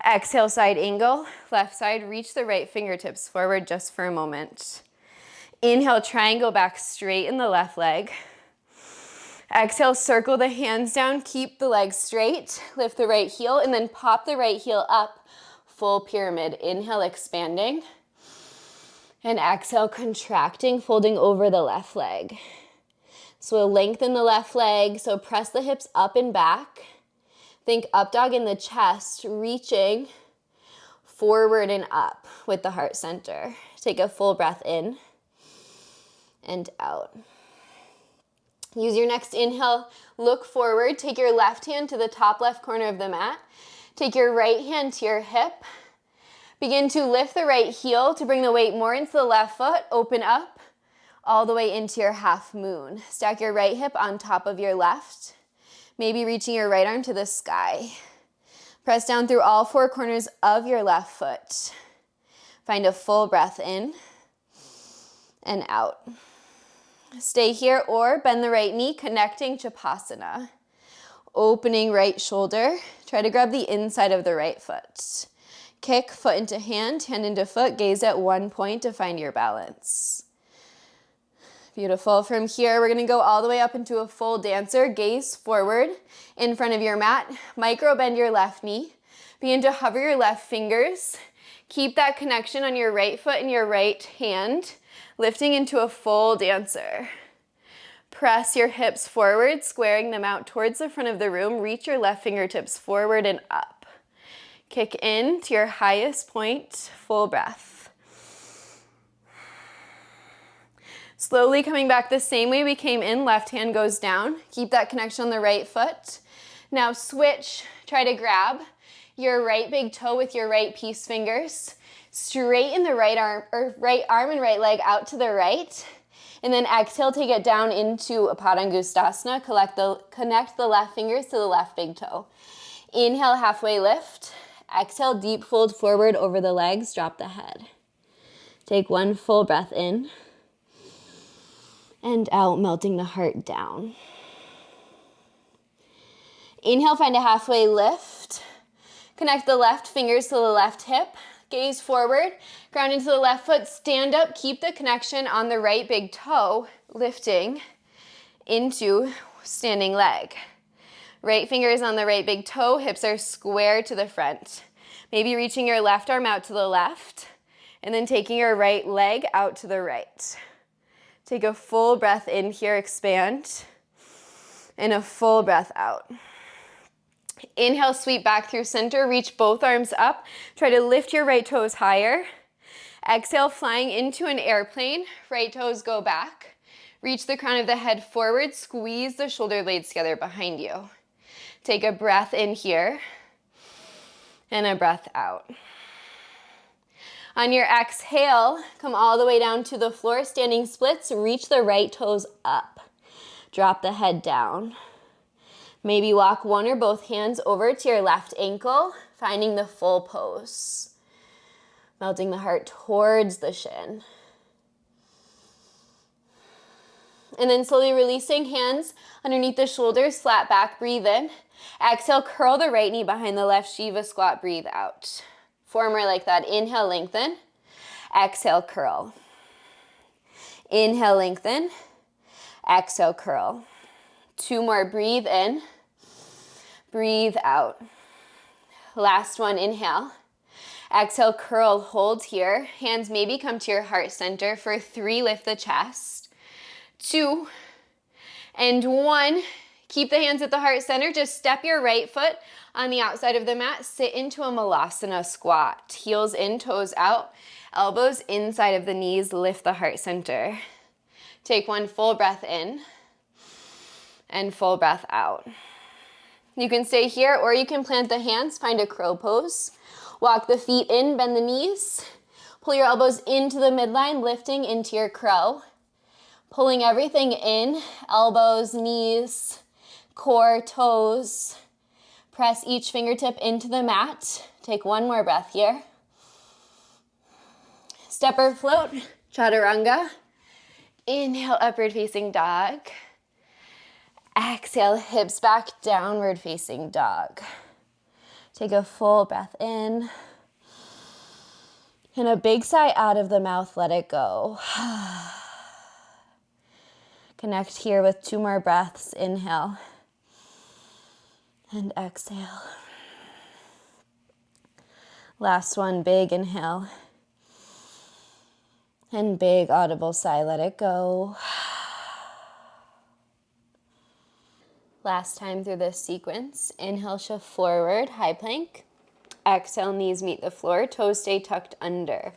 Exhale, side angle. Left side, reach the right fingertips forward just for a moment. Inhale, triangle back straight in the left leg. Exhale, circle the hands down, keep the legs straight, lift the right heel, and then pop the right heel up, full pyramid. Inhale, expanding. And exhale, contracting, folding over the left leg. So we'll lengthen the left leg. So press the hips up and back. Think up dog in the chest, reaching forward and up with the heart center. Take a full breath in and out. Use your next inhale, look forward. Take your left hand to the top left corner of the mat. Take your right hand to your hip. Begin to lift the right heel to bring the weight more into the left foot. Open up all the way into your half moon. Stack your right hip on top of your left. Maybe reaching your right arm to the sky. Press down through all four corners of your left foot. Find a full breath in and out. Stay here or bend the right knee, connecting Chapasana. Opening right shoulder. Try to grab the inside of the right foot. Kick foot into hand, hand into foot. Gaze at one point to find your balance. Beautiful. From here, we're going to go all the way up into a full dancer. Gaze forward in front of your mat. Micro bend your left knee. Begin to hover your left fingers. Keep that connection on your right foot and your right hand, lifting into a full dancer. Press your hips forward, squaring them out towards the front of the room. Reach your left fingertips forward and up. Kick in to your highest point, full breath. Slowly coming back the same way we came in, left hand goes down. Keep that connection on the right foot. Now switch, try to grab your right big toe with your right peace fingers. Straighten the right arm and right leg out to the right. And then exhale, take it down into a Padangustasana. Connect the left fingers to the left big toe. Inhale, halfway lift. Exhale, deep fold forward over the legs, drop the head. Take one full breath in and out, melting the heart down. Inhale, find a halfway lift. Connect the left fingers to the left hip. Gaze forward, ground into the left foot, stand up, keep the connection on the right big toe, lifting into standing leg. Right fingers on the right big toe, hips are square to the front. Maybe reaching your left arm out to the left, and then taking your right leg out to the right. Take a full breath in here, expand, and a full breath out. Inhale, sweep back through center, reach both arms up. Try to lift your right toes higher. Exhale, flying into an airplane. Right toes go back. Reach the crown of the head forward. Squeeze the shoulder blades together behind you. Take a breath in here and a breath out. On your exhale, come all the way down to the floor, standing splits. Reach the right toes up. Drop the head down. Maybe walk one or both hands over to your left ankle, finding the full pose. Melting the heart towards the shin. And then slowly releasing, hands underneath the shoulders, flat back, breathe in. Exhale, curl the right knee behind the left, Shiva squat, breathe out. Four more like that. Inhale, lengthen. Exhale, curl. Inhale, lengthen. Exhale, curl. Two more, breathe in. Breathe out. Last one, inhale. Exhale, curl, hold here. Hands maybe come to your heart center. For 3, lift the chest. 2, and 1. Keep the hands at the heart center. Just step your right foot on the outside of the mat. Sit into a Malasana squat. Heels in, toes out. Elbows inside of the knees. Lift the heart center. Take one full breath in and full breath out. You can stay here or you can plant the hands, find a crow pose. Walk the feet in, bend the knees. Pull your elbows into the midline, lifting into your crow. Pulling everything in, elbows, knees, core, toes. Press each fingertip into the mat. Take one more breath here. Step or float, chaturanga. Inhale, upward facing dog. Exhale, hips back, downward facing dog. Take a full breath in. And a big sigh out of the mouth, let it go. Connect here with 2 more breaths. Inhale and exhale. Last one, big inhale. And big audible sigh, let it go. Last time through this sequence. Inhale, shift forward, high plank. Exhale, knees meet the floor, toes stay tucked under.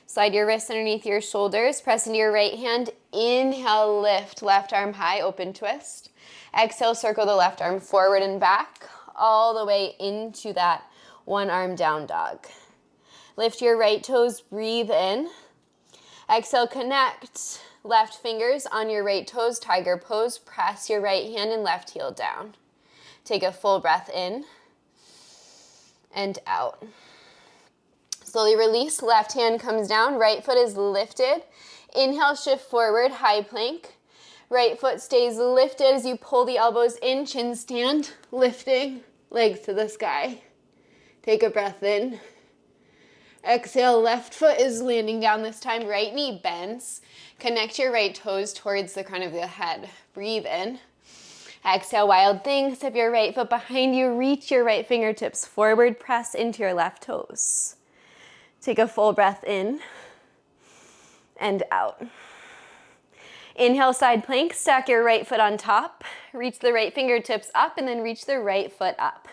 Slide your wrists underneath your shoulders, press into your right hand. Inhale, lift, left arm high, open twist. Exhale, circle the left arm forward and back, all the way into that one arm down dog. Lift your right toes, breathe in. Exhale, connect left fingers on your right toes, tiger pose. Press your right hand and left heel down. Take a full breath in and out. Slowly release, left hand comes down, right foot is lifted. Inhale, shift forward, high plank. Right foot stays lifted as you pull the elbows in, chin stand, lifting, legs to the sky. Take a breath in. Exhale, left foot is landing down this time, right knee bends. Connect your right toes towards the crown of the head. Breathe in. Exhale, wild thing, step your right foot behind you, reach your right fingertips forward, press into your left toes. Take a full breath in and out. Inhale, side plank, stack your right foot on top, reach the right fingertips up, and then reach the right foot up.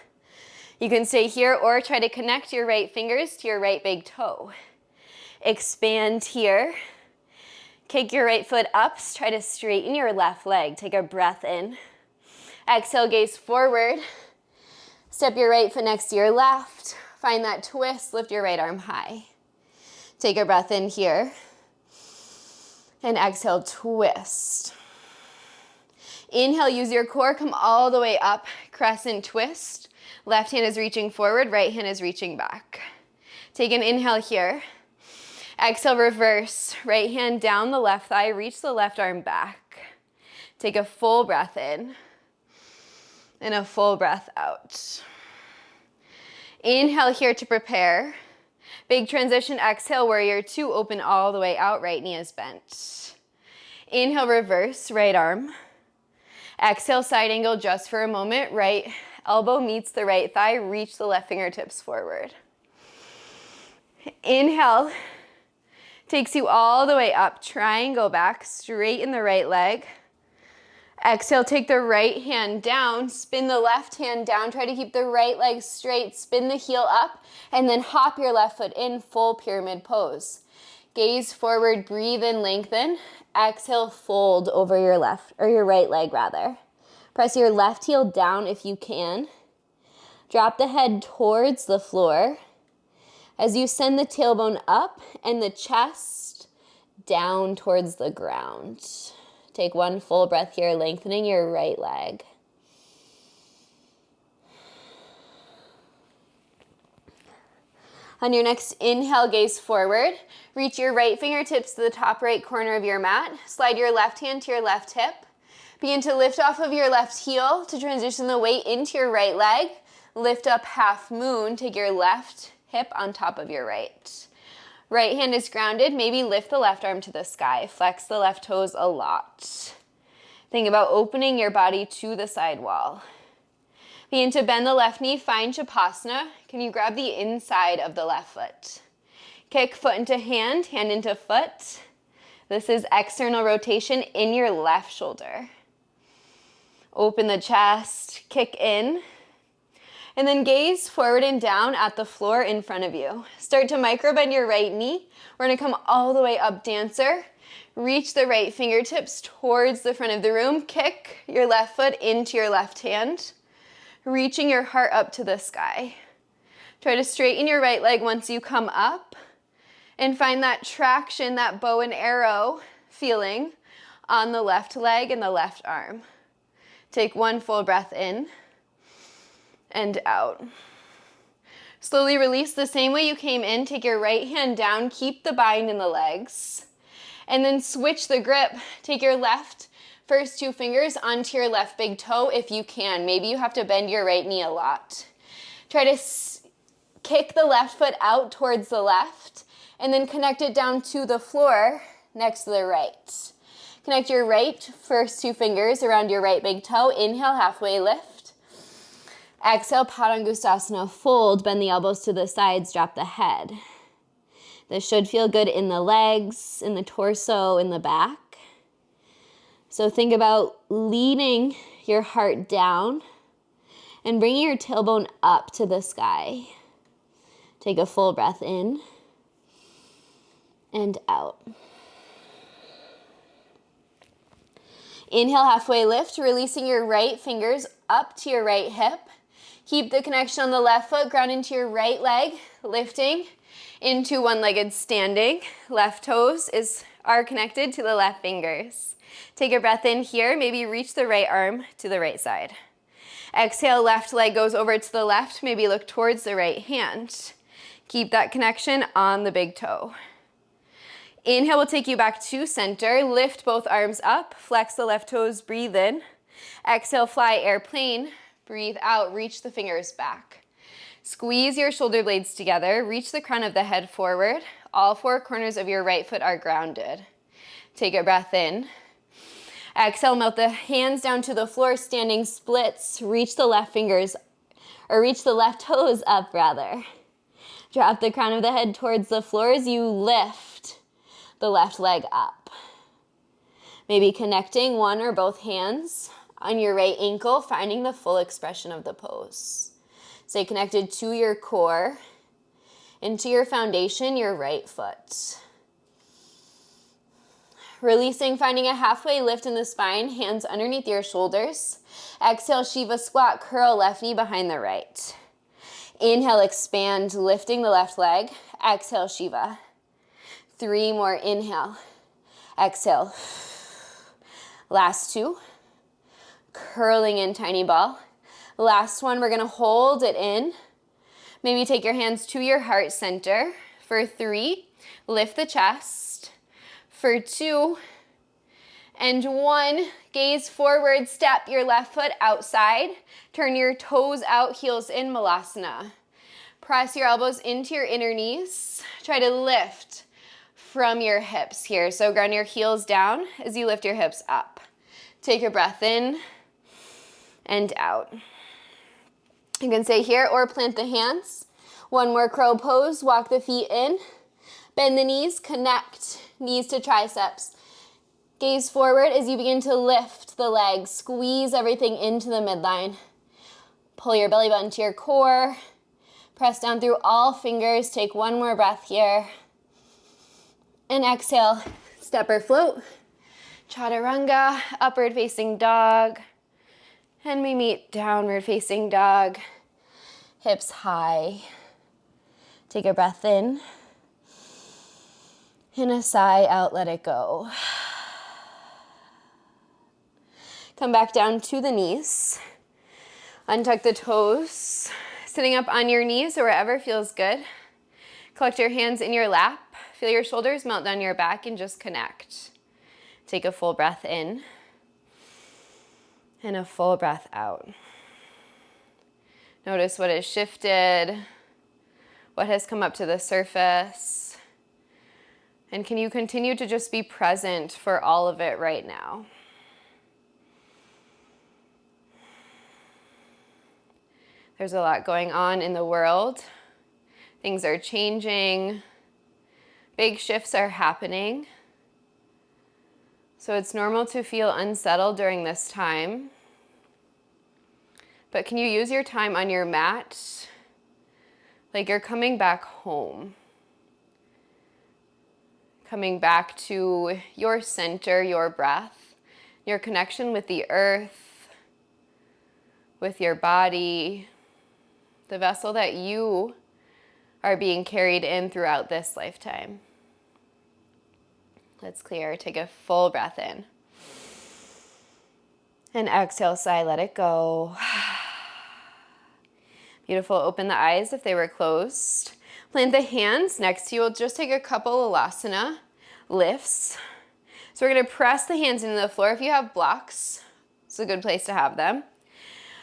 You can stay here or try to connect your right fingers to your right big toe. Expand here. Kick your right foot up, try to straighten your left leg. Take a breath in. Exhale, gaze forward. Step your right foot next to your left. Find that twist, lift your right arm high. Take a breath in here. And exhale, twist. Inhale, use your core, come all the way up, crescent twist. Left hand is reaching forward, right hand is reaching back. Take an inhale here. Exhale, reverse. Right hand down the left thigh, reach the left arm back. Take a full breath in and a full breath out. Inhale here to prepare. Big transition, exhale, warrior two, open all the way out, right knee is bent. Inhale, reverse, right arm. Exhale, side angle just for a moment. Right elbow meets the right thigh, reach the left fingertips forward. Inhale, takes you all the way up, triangle back, straighten the right leg. Exhale, take the right hand down, spin the left hand down, try to keep the right leg straight, spin the heel up, and then hop your left foot in, full pyramid pose. Gaze forward, breathe in, lengthen. Exhale, fold over your left, or your right leg rather. Press your left heel down if you can. Drop the head towards the floor as you send the tailbone up and the chest down towards the ground. Take one full breath here, lengthening your right leg. On your next inhale, gaze forward. Reach your right fingertips to the top right corner of your mat. Slide your left hand to your left hip. Begin to lift off of your left heel to transition the weight into your right leg. Lift up half moon. Take your left hip on top of your right. Right hand is grounded. Maybe lift the left arm to the sky. Flex the left toes a lot. Think about opening your body to the side wall. Begin to bend the left knee. Find Shavasana. Can you grab the inside of the left foot? Kick foot into hand, hand into foot. This is external rotation in your left shoulder. Open the chest, kick in. And then gaze forward and down at the floor in front of you. Start to micro bend your right knee. We're gonna come all the way up, dancer. Reach the right fingertips towards the front of the room. Kick your left foot into your left hand. Reaching your heart up to the sky. Try to straighten your right leg once you come up. And find that traction, that bow and arrow feeling on the left leg and the left arm. Take one full breath in and out. Slowly release the same way you came in. Take your right hand down, keep the bind in the legs. And then switch the grip. Take your left first two fingers onto your left big toe if you can. Maybe you have to bend your right knee a lot. Try to kick the left foot out towards the left and then connect it down to the floor next to the right. Connect your right first two fingers around your right big toe. Inhale, halfway lift. Exhale, Padangustasana, fold, bend the elbows to the sides, drop the head. This should feel good in the legs, in the torso, in the back. So think about leading your heart down, and bringing your tailbone up to the sky. Take a full breath in and out. Inhale, halfway lift, releasing your right fingers up to your right hip. Keep the connection on the left foot, ground into your right leg, lifting into one-legged standing. Left toes are connected to the left fingers. Take a breath in here, maybe reach the right arm to the right side. Exhale, left leg goes over to the left, maybe look towards the right hand. Keep that connection on the big toe. Inhale will take you back to center. Lift both arms up, flex the left toes, breathe in. Exhale, fly airplane. Breathe out, reach the fingers back. Squeeze your shoulder blades together, reach the crown of the head forward. All four corners of your right foot are grounded. Take a breath in. Exhale, melt the hands down to the floor, standing splits. Reach the left toes up rather. Drop the crown of the head towards the floor as you lift the left leg up. Maybe connecting one or both hands on your right ankle, finding the full expression of the pose. Stay connected to your core, into your foundation, your right foot. Releasing, finding a halfway lift in the spine, hands underneath your shoulders. Exhale, Shiva squat, curl left knee behind the right. Inhale, expand, lifting the left leg. Exhale, Shiva. 3 more, inhale. Exhale. Last 2. Curling in tiny ball. Last one, we're gonna hold it in. Maybe take your hands to your heart center. For 3, lift the chest. For 2 and 1, gaze forward, step your left foot outside. Turn your toes out, heels in, Malasana. Press your elbows into your inner knees. Try to lift from your hips here. So ground your heels down as you lift your hips up. Take a breath in and out. You can stay here or plant the hands. One more crow pose, walk the feet in. Bend the knees, connect knees to triceps. Gaze forward as you begin to lift the legs. Squeeze everything into the midline. Pull your belly button to your core. Press down through all fingers. Take one more breath here. And exhale, step or float. Chaturanga, upward facing dog. And we meet downward facing dog. Hips high. Take a breath in. And a sigh out, let it go. Come back down to the knees. Untuck the toes. Sitting up on your knees or wherever feels good. Collect your hands in your lap. Feel your shoulders melt down your back and just connect. Take a full breath in. And a full breath out. Notice what has shifted, what has come up to the surface. And can you continue to just be present for all of it right now? There's a lot going on in the world. Things are changing. Big shifts are happening. So it's normal to feel unsettled during this time. But can you use your time on your mat like you're coming back home? Coming back to your center, your breath, your connection with the earth, with your body, the vessel that you are being carried in throughout this lifetime. Let's clear. Take a full breath in. And exhale, sigh, let it go. Beautiful. Open the eyes if they were closed. Plant the hands next to you. We'll just take a couple Alasana lifts. So we're going to press the hands into the floor. If you have blocks, it's a good place to have them.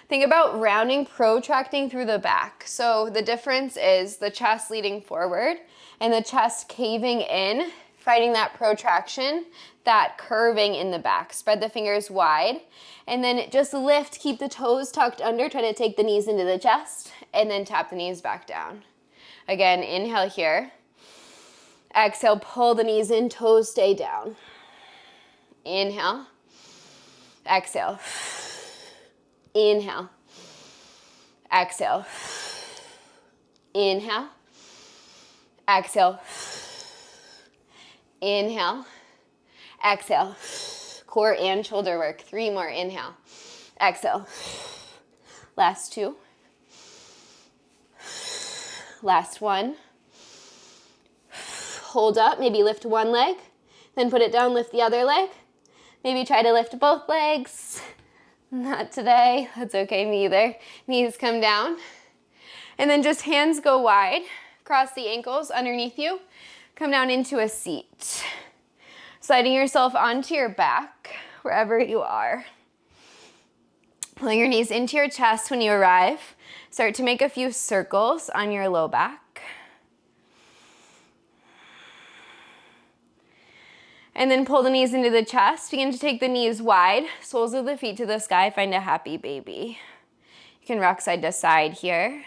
Think about rounding, protracting through the back. So the difference is the chest leading forward and the chest caving in, fighting that protraction, that curving in the back. Spread the fingers wide and then just lift, keep the toes tucked under, try to take the knees into the chest and then tap the knees back down. Again, inhale here. Exhale, pull the knees in, toes stay down. Inhale. Exhale. Inhale. Exhale. Inhale. Exhale. Inhale. Exhale. Core and shoulder work. 3 more. Inhale. Exhale. Last 2. Last 1. Hold up. Maybe lift one leg. Then put it down. Lift the other leg. Maybe try to lift both legs. Not today. That's okay, me either. Knees come down. And then just hands go wide. Cross the ankles underneath you. Come down into a seat. Sliding yourself onto your back, wherever you are. Pulling your knees into your chest when you arrive. Start to make a few circles on your low back. And then pull the knees into the chest. Begin to take the knees wide, soles of the feet to the sky. Find a happy baby. You can rock side to side here.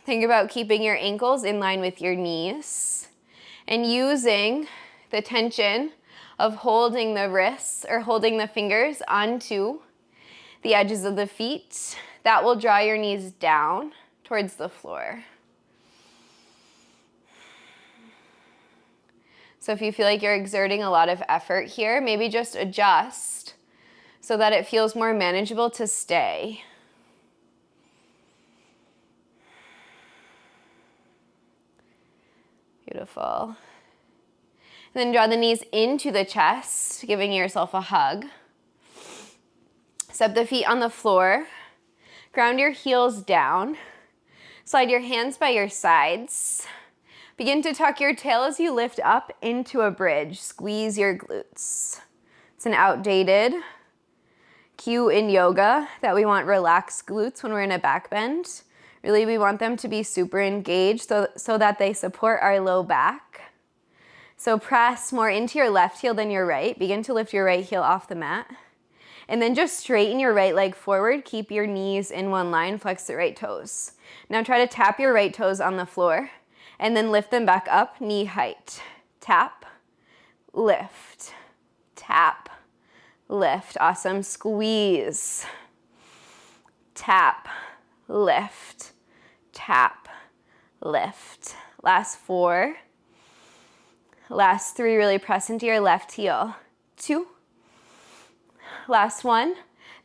Think about keeping your ankles in line with your knees and using the tension of holding the wrists or holding the fingers onto the edges of the feet. That will draw your knees down towards the floor. So if you feel like you're exerting a lot of effort here, maybe just adjust so that it feels more manageable to stay. Beautiful. And then draw the knees into the chest, giving yourself a hug. Step the feet on the floor. Ground your heels down. Slide your hands by your sides. Begin to tuck your tail as you lift up into a bridge. Squeeze your glutes. It's an outdated cue in yoga that we want relaxed glutes when we're in a back bend. Really, we want them to be super engaged so that they support our low back. So press more into your left heel than your right. Begin to lift your right heel off the mat. And then just straighten your right leg forward. Keep your knees in one line. Flex the right toes. Now try to tap your right toes on the floor. And then lift them back up, knee height. Tap, lift, tap, lift. Awesome. Squeeze, tap, lift, tap, lift. Last 4. Last 3, really press into your left heel. 2. Last 1.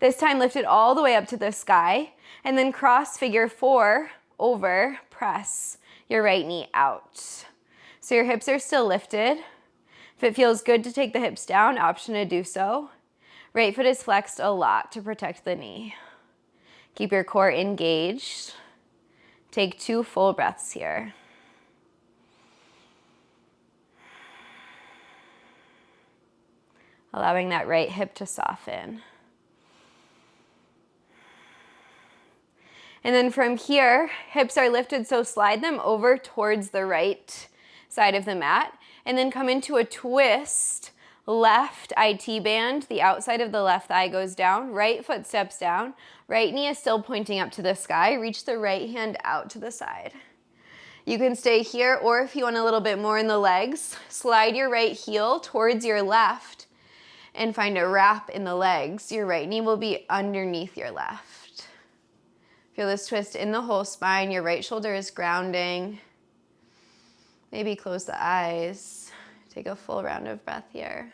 This time lift it all the way up to the sky. And then cross figure 4 over, press your right knee out. So your hips are still lifted. If it feels good to take the hips down, option to do so. Right foot is flexed a lot to protect the knee. Keep your core engaged. Take 2 full breaths here. Allowing that right hip to soften. And then from here, hips are lifted, so slide them over towards the right side of the mat. And then come into a twist. Left IT band, the outside of the left thigh goes down. Right foot steps down. Right knee is still pointing up to the sky. Reach the right hand out to the side. You can stay here, or if you want a little bit more in the legs, slide your right heel towards your left and find a wrap in the legs. Your right knee will be underneath your left. Feel this twist in the whole spine. Your right shoulder is grounding. Maybe close the eyes. Take a full round of breath here.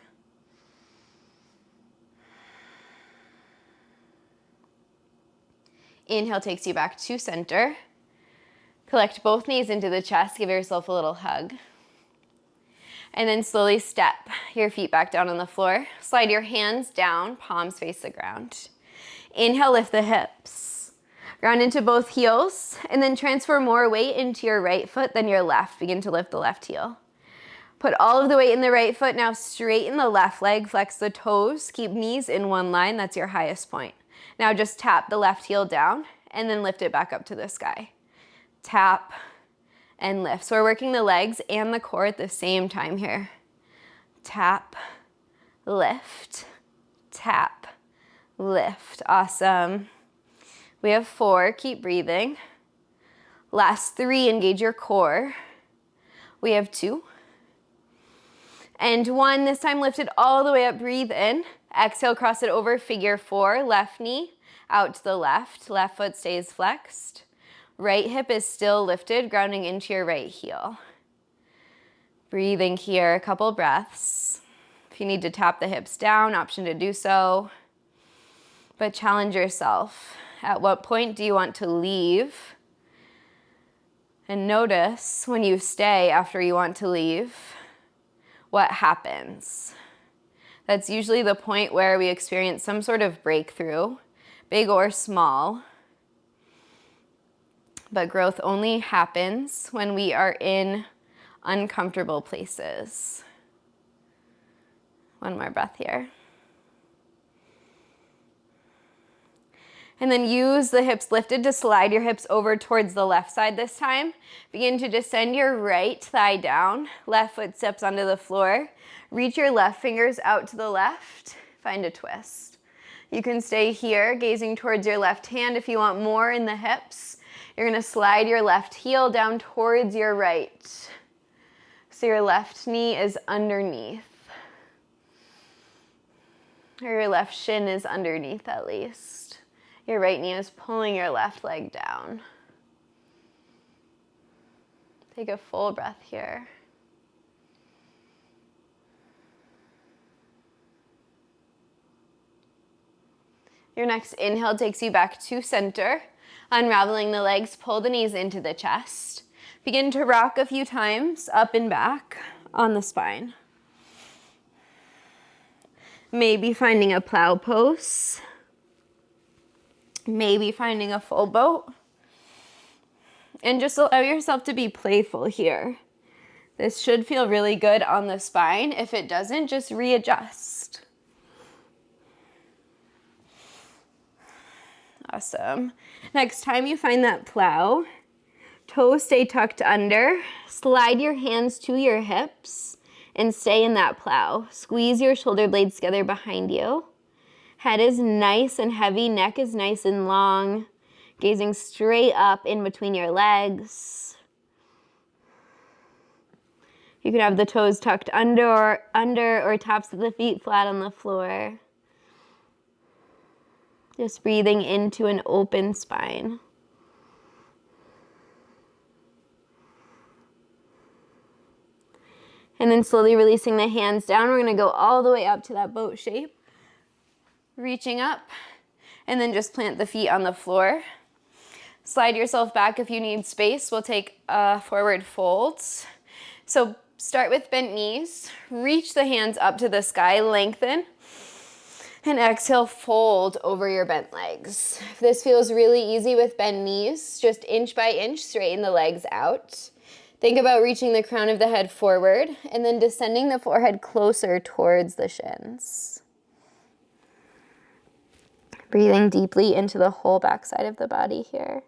Inhale takes you back to center. Collect both knees into the chest. Give yourself a little hug. And then slowly step your feet back down on the floor. Slide your hands down, palms face the ground. Inhale, lift the hips. Ground into both heels, and then transfer more weight into your right foot than your left. Begin to lift the left heel. Put all of the weight in the right foot. Now straighten the left leg, flex the toes, keep knees in one line. That's your highest point. Now just tap the left heel down, and then lift it back up to the sky. Tap and lift. So we're working the legs and the core at the same time here. Tap, lift, tap, lift. Awesome. We have 4, keep breathing. Last 3, engage your core. We have 2. And 1, this time lift it all the way up, breathe in. Exhale, cross it over, figure 4, left knee out to the left foot stays flexed. Right hip is still lifted, grounding into your right heel. Breathing here, a couple breaths. If you need to tap the hips down, option to do so. But challenge yourself. At what point do you want to leave? And notice when you stay after you want to leave, what happens. That's usually the point where we experience some sort of breakthrough, big or small. But growth only happens when we are in uncomfortable places. One more breath here. And then use the hips lifted to slide your hips over towards the left side this time. Begin to descend your right thigh down. Left foot steps onto the floor. Reach your left fingers out to the left. Find a twist. You can stay here, gazing towards your left hand if you want more in the hips. You're going to slide your left heel down towards your right. So your left knee is underneath. Or your left shin is underneath at least. Your right knee is pulling your left leg down. Take a full breath here. Your next inhale takes you back to center. Unraveling the legs, pull the knees into the chest. Begin to rock a few times up and back on the spine. Maybe finding a plow pose. Maybe finding a full boat. And just allow yourself to be playful here. This should feel really good on the spine. If it doesn't, just readjust. Awesome. Next time you find that plow, toes stay tucked under. Slide your hands to your hips and stay in that plow. Squeeze your shoulder blades together behind you. Head is nice and heavy, neck is nice and long. Gazing straight up in between your legs. You could have the toes tucked under or tops of the feet flat on the floor. Just breathing into an open spine. And then slowly releasing the hands down. We're going to go all the way up to that boat shape. Reaching up, and then just plant the feet on the floor. Slide yourself back if you need space. We'll take forward folds. So start with bent knees. Reach the hands up to the sky, lengthen. And exhale, fold over your bent legs. If this feels really easy with bent knees, just inch by inch, straighten the legs out. Think about reaching the crown of the head forward and then descending the forehead closer towards the shins. Breathing deeply into the whole backside of the body here.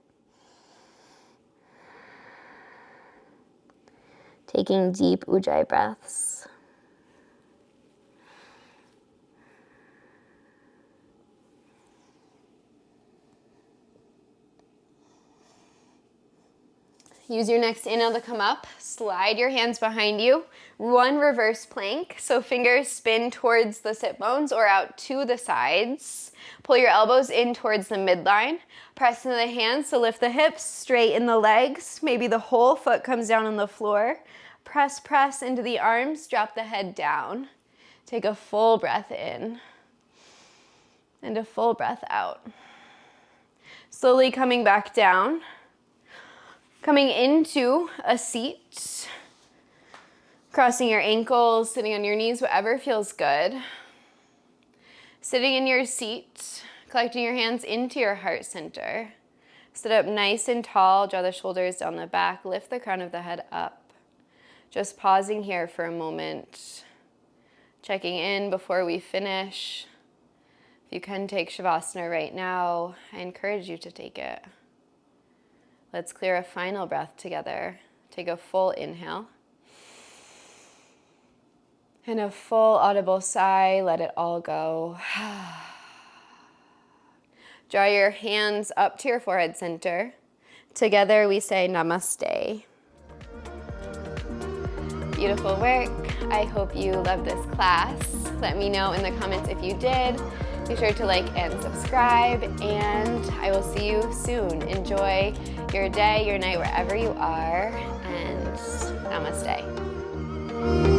Taking deep ujjayi breaths. Use your next inhale to come up. Slide your hands behind you. One reverse plank. So fingers spin towards the sit bones or out to the sides. Pull your elbows in towards the midline. Press into the hands to lift the hips, straighten the legs. Maybe the whole foot comes down on the floor. Press into the arms. Drop the head down. Take a full breath in and a full breath out. Slowly coming back down. Coming into a seat, crossing your ankles, sitting on your knees, whatever feels good. Sitting in your seat, collecting your hands into your heart center. Sit up nice and tall, draw the shoulders down the back, lift the crown of the head up. Just pausing here for a moment, checking in before we finish. If you can take Shavasana right now, I encourage you to take it. Let's clear a final breath together. Take a full inhale. And a full audible sigh, let it all go. Draw your hands up to your forehead center. Together we say namaste. beautiful work. I hope you love this class. Let me know in the comments if you did. Be sure to like and subscribe, and I will see you soon. Enjoy your day, your night, wherever you are, and namaste.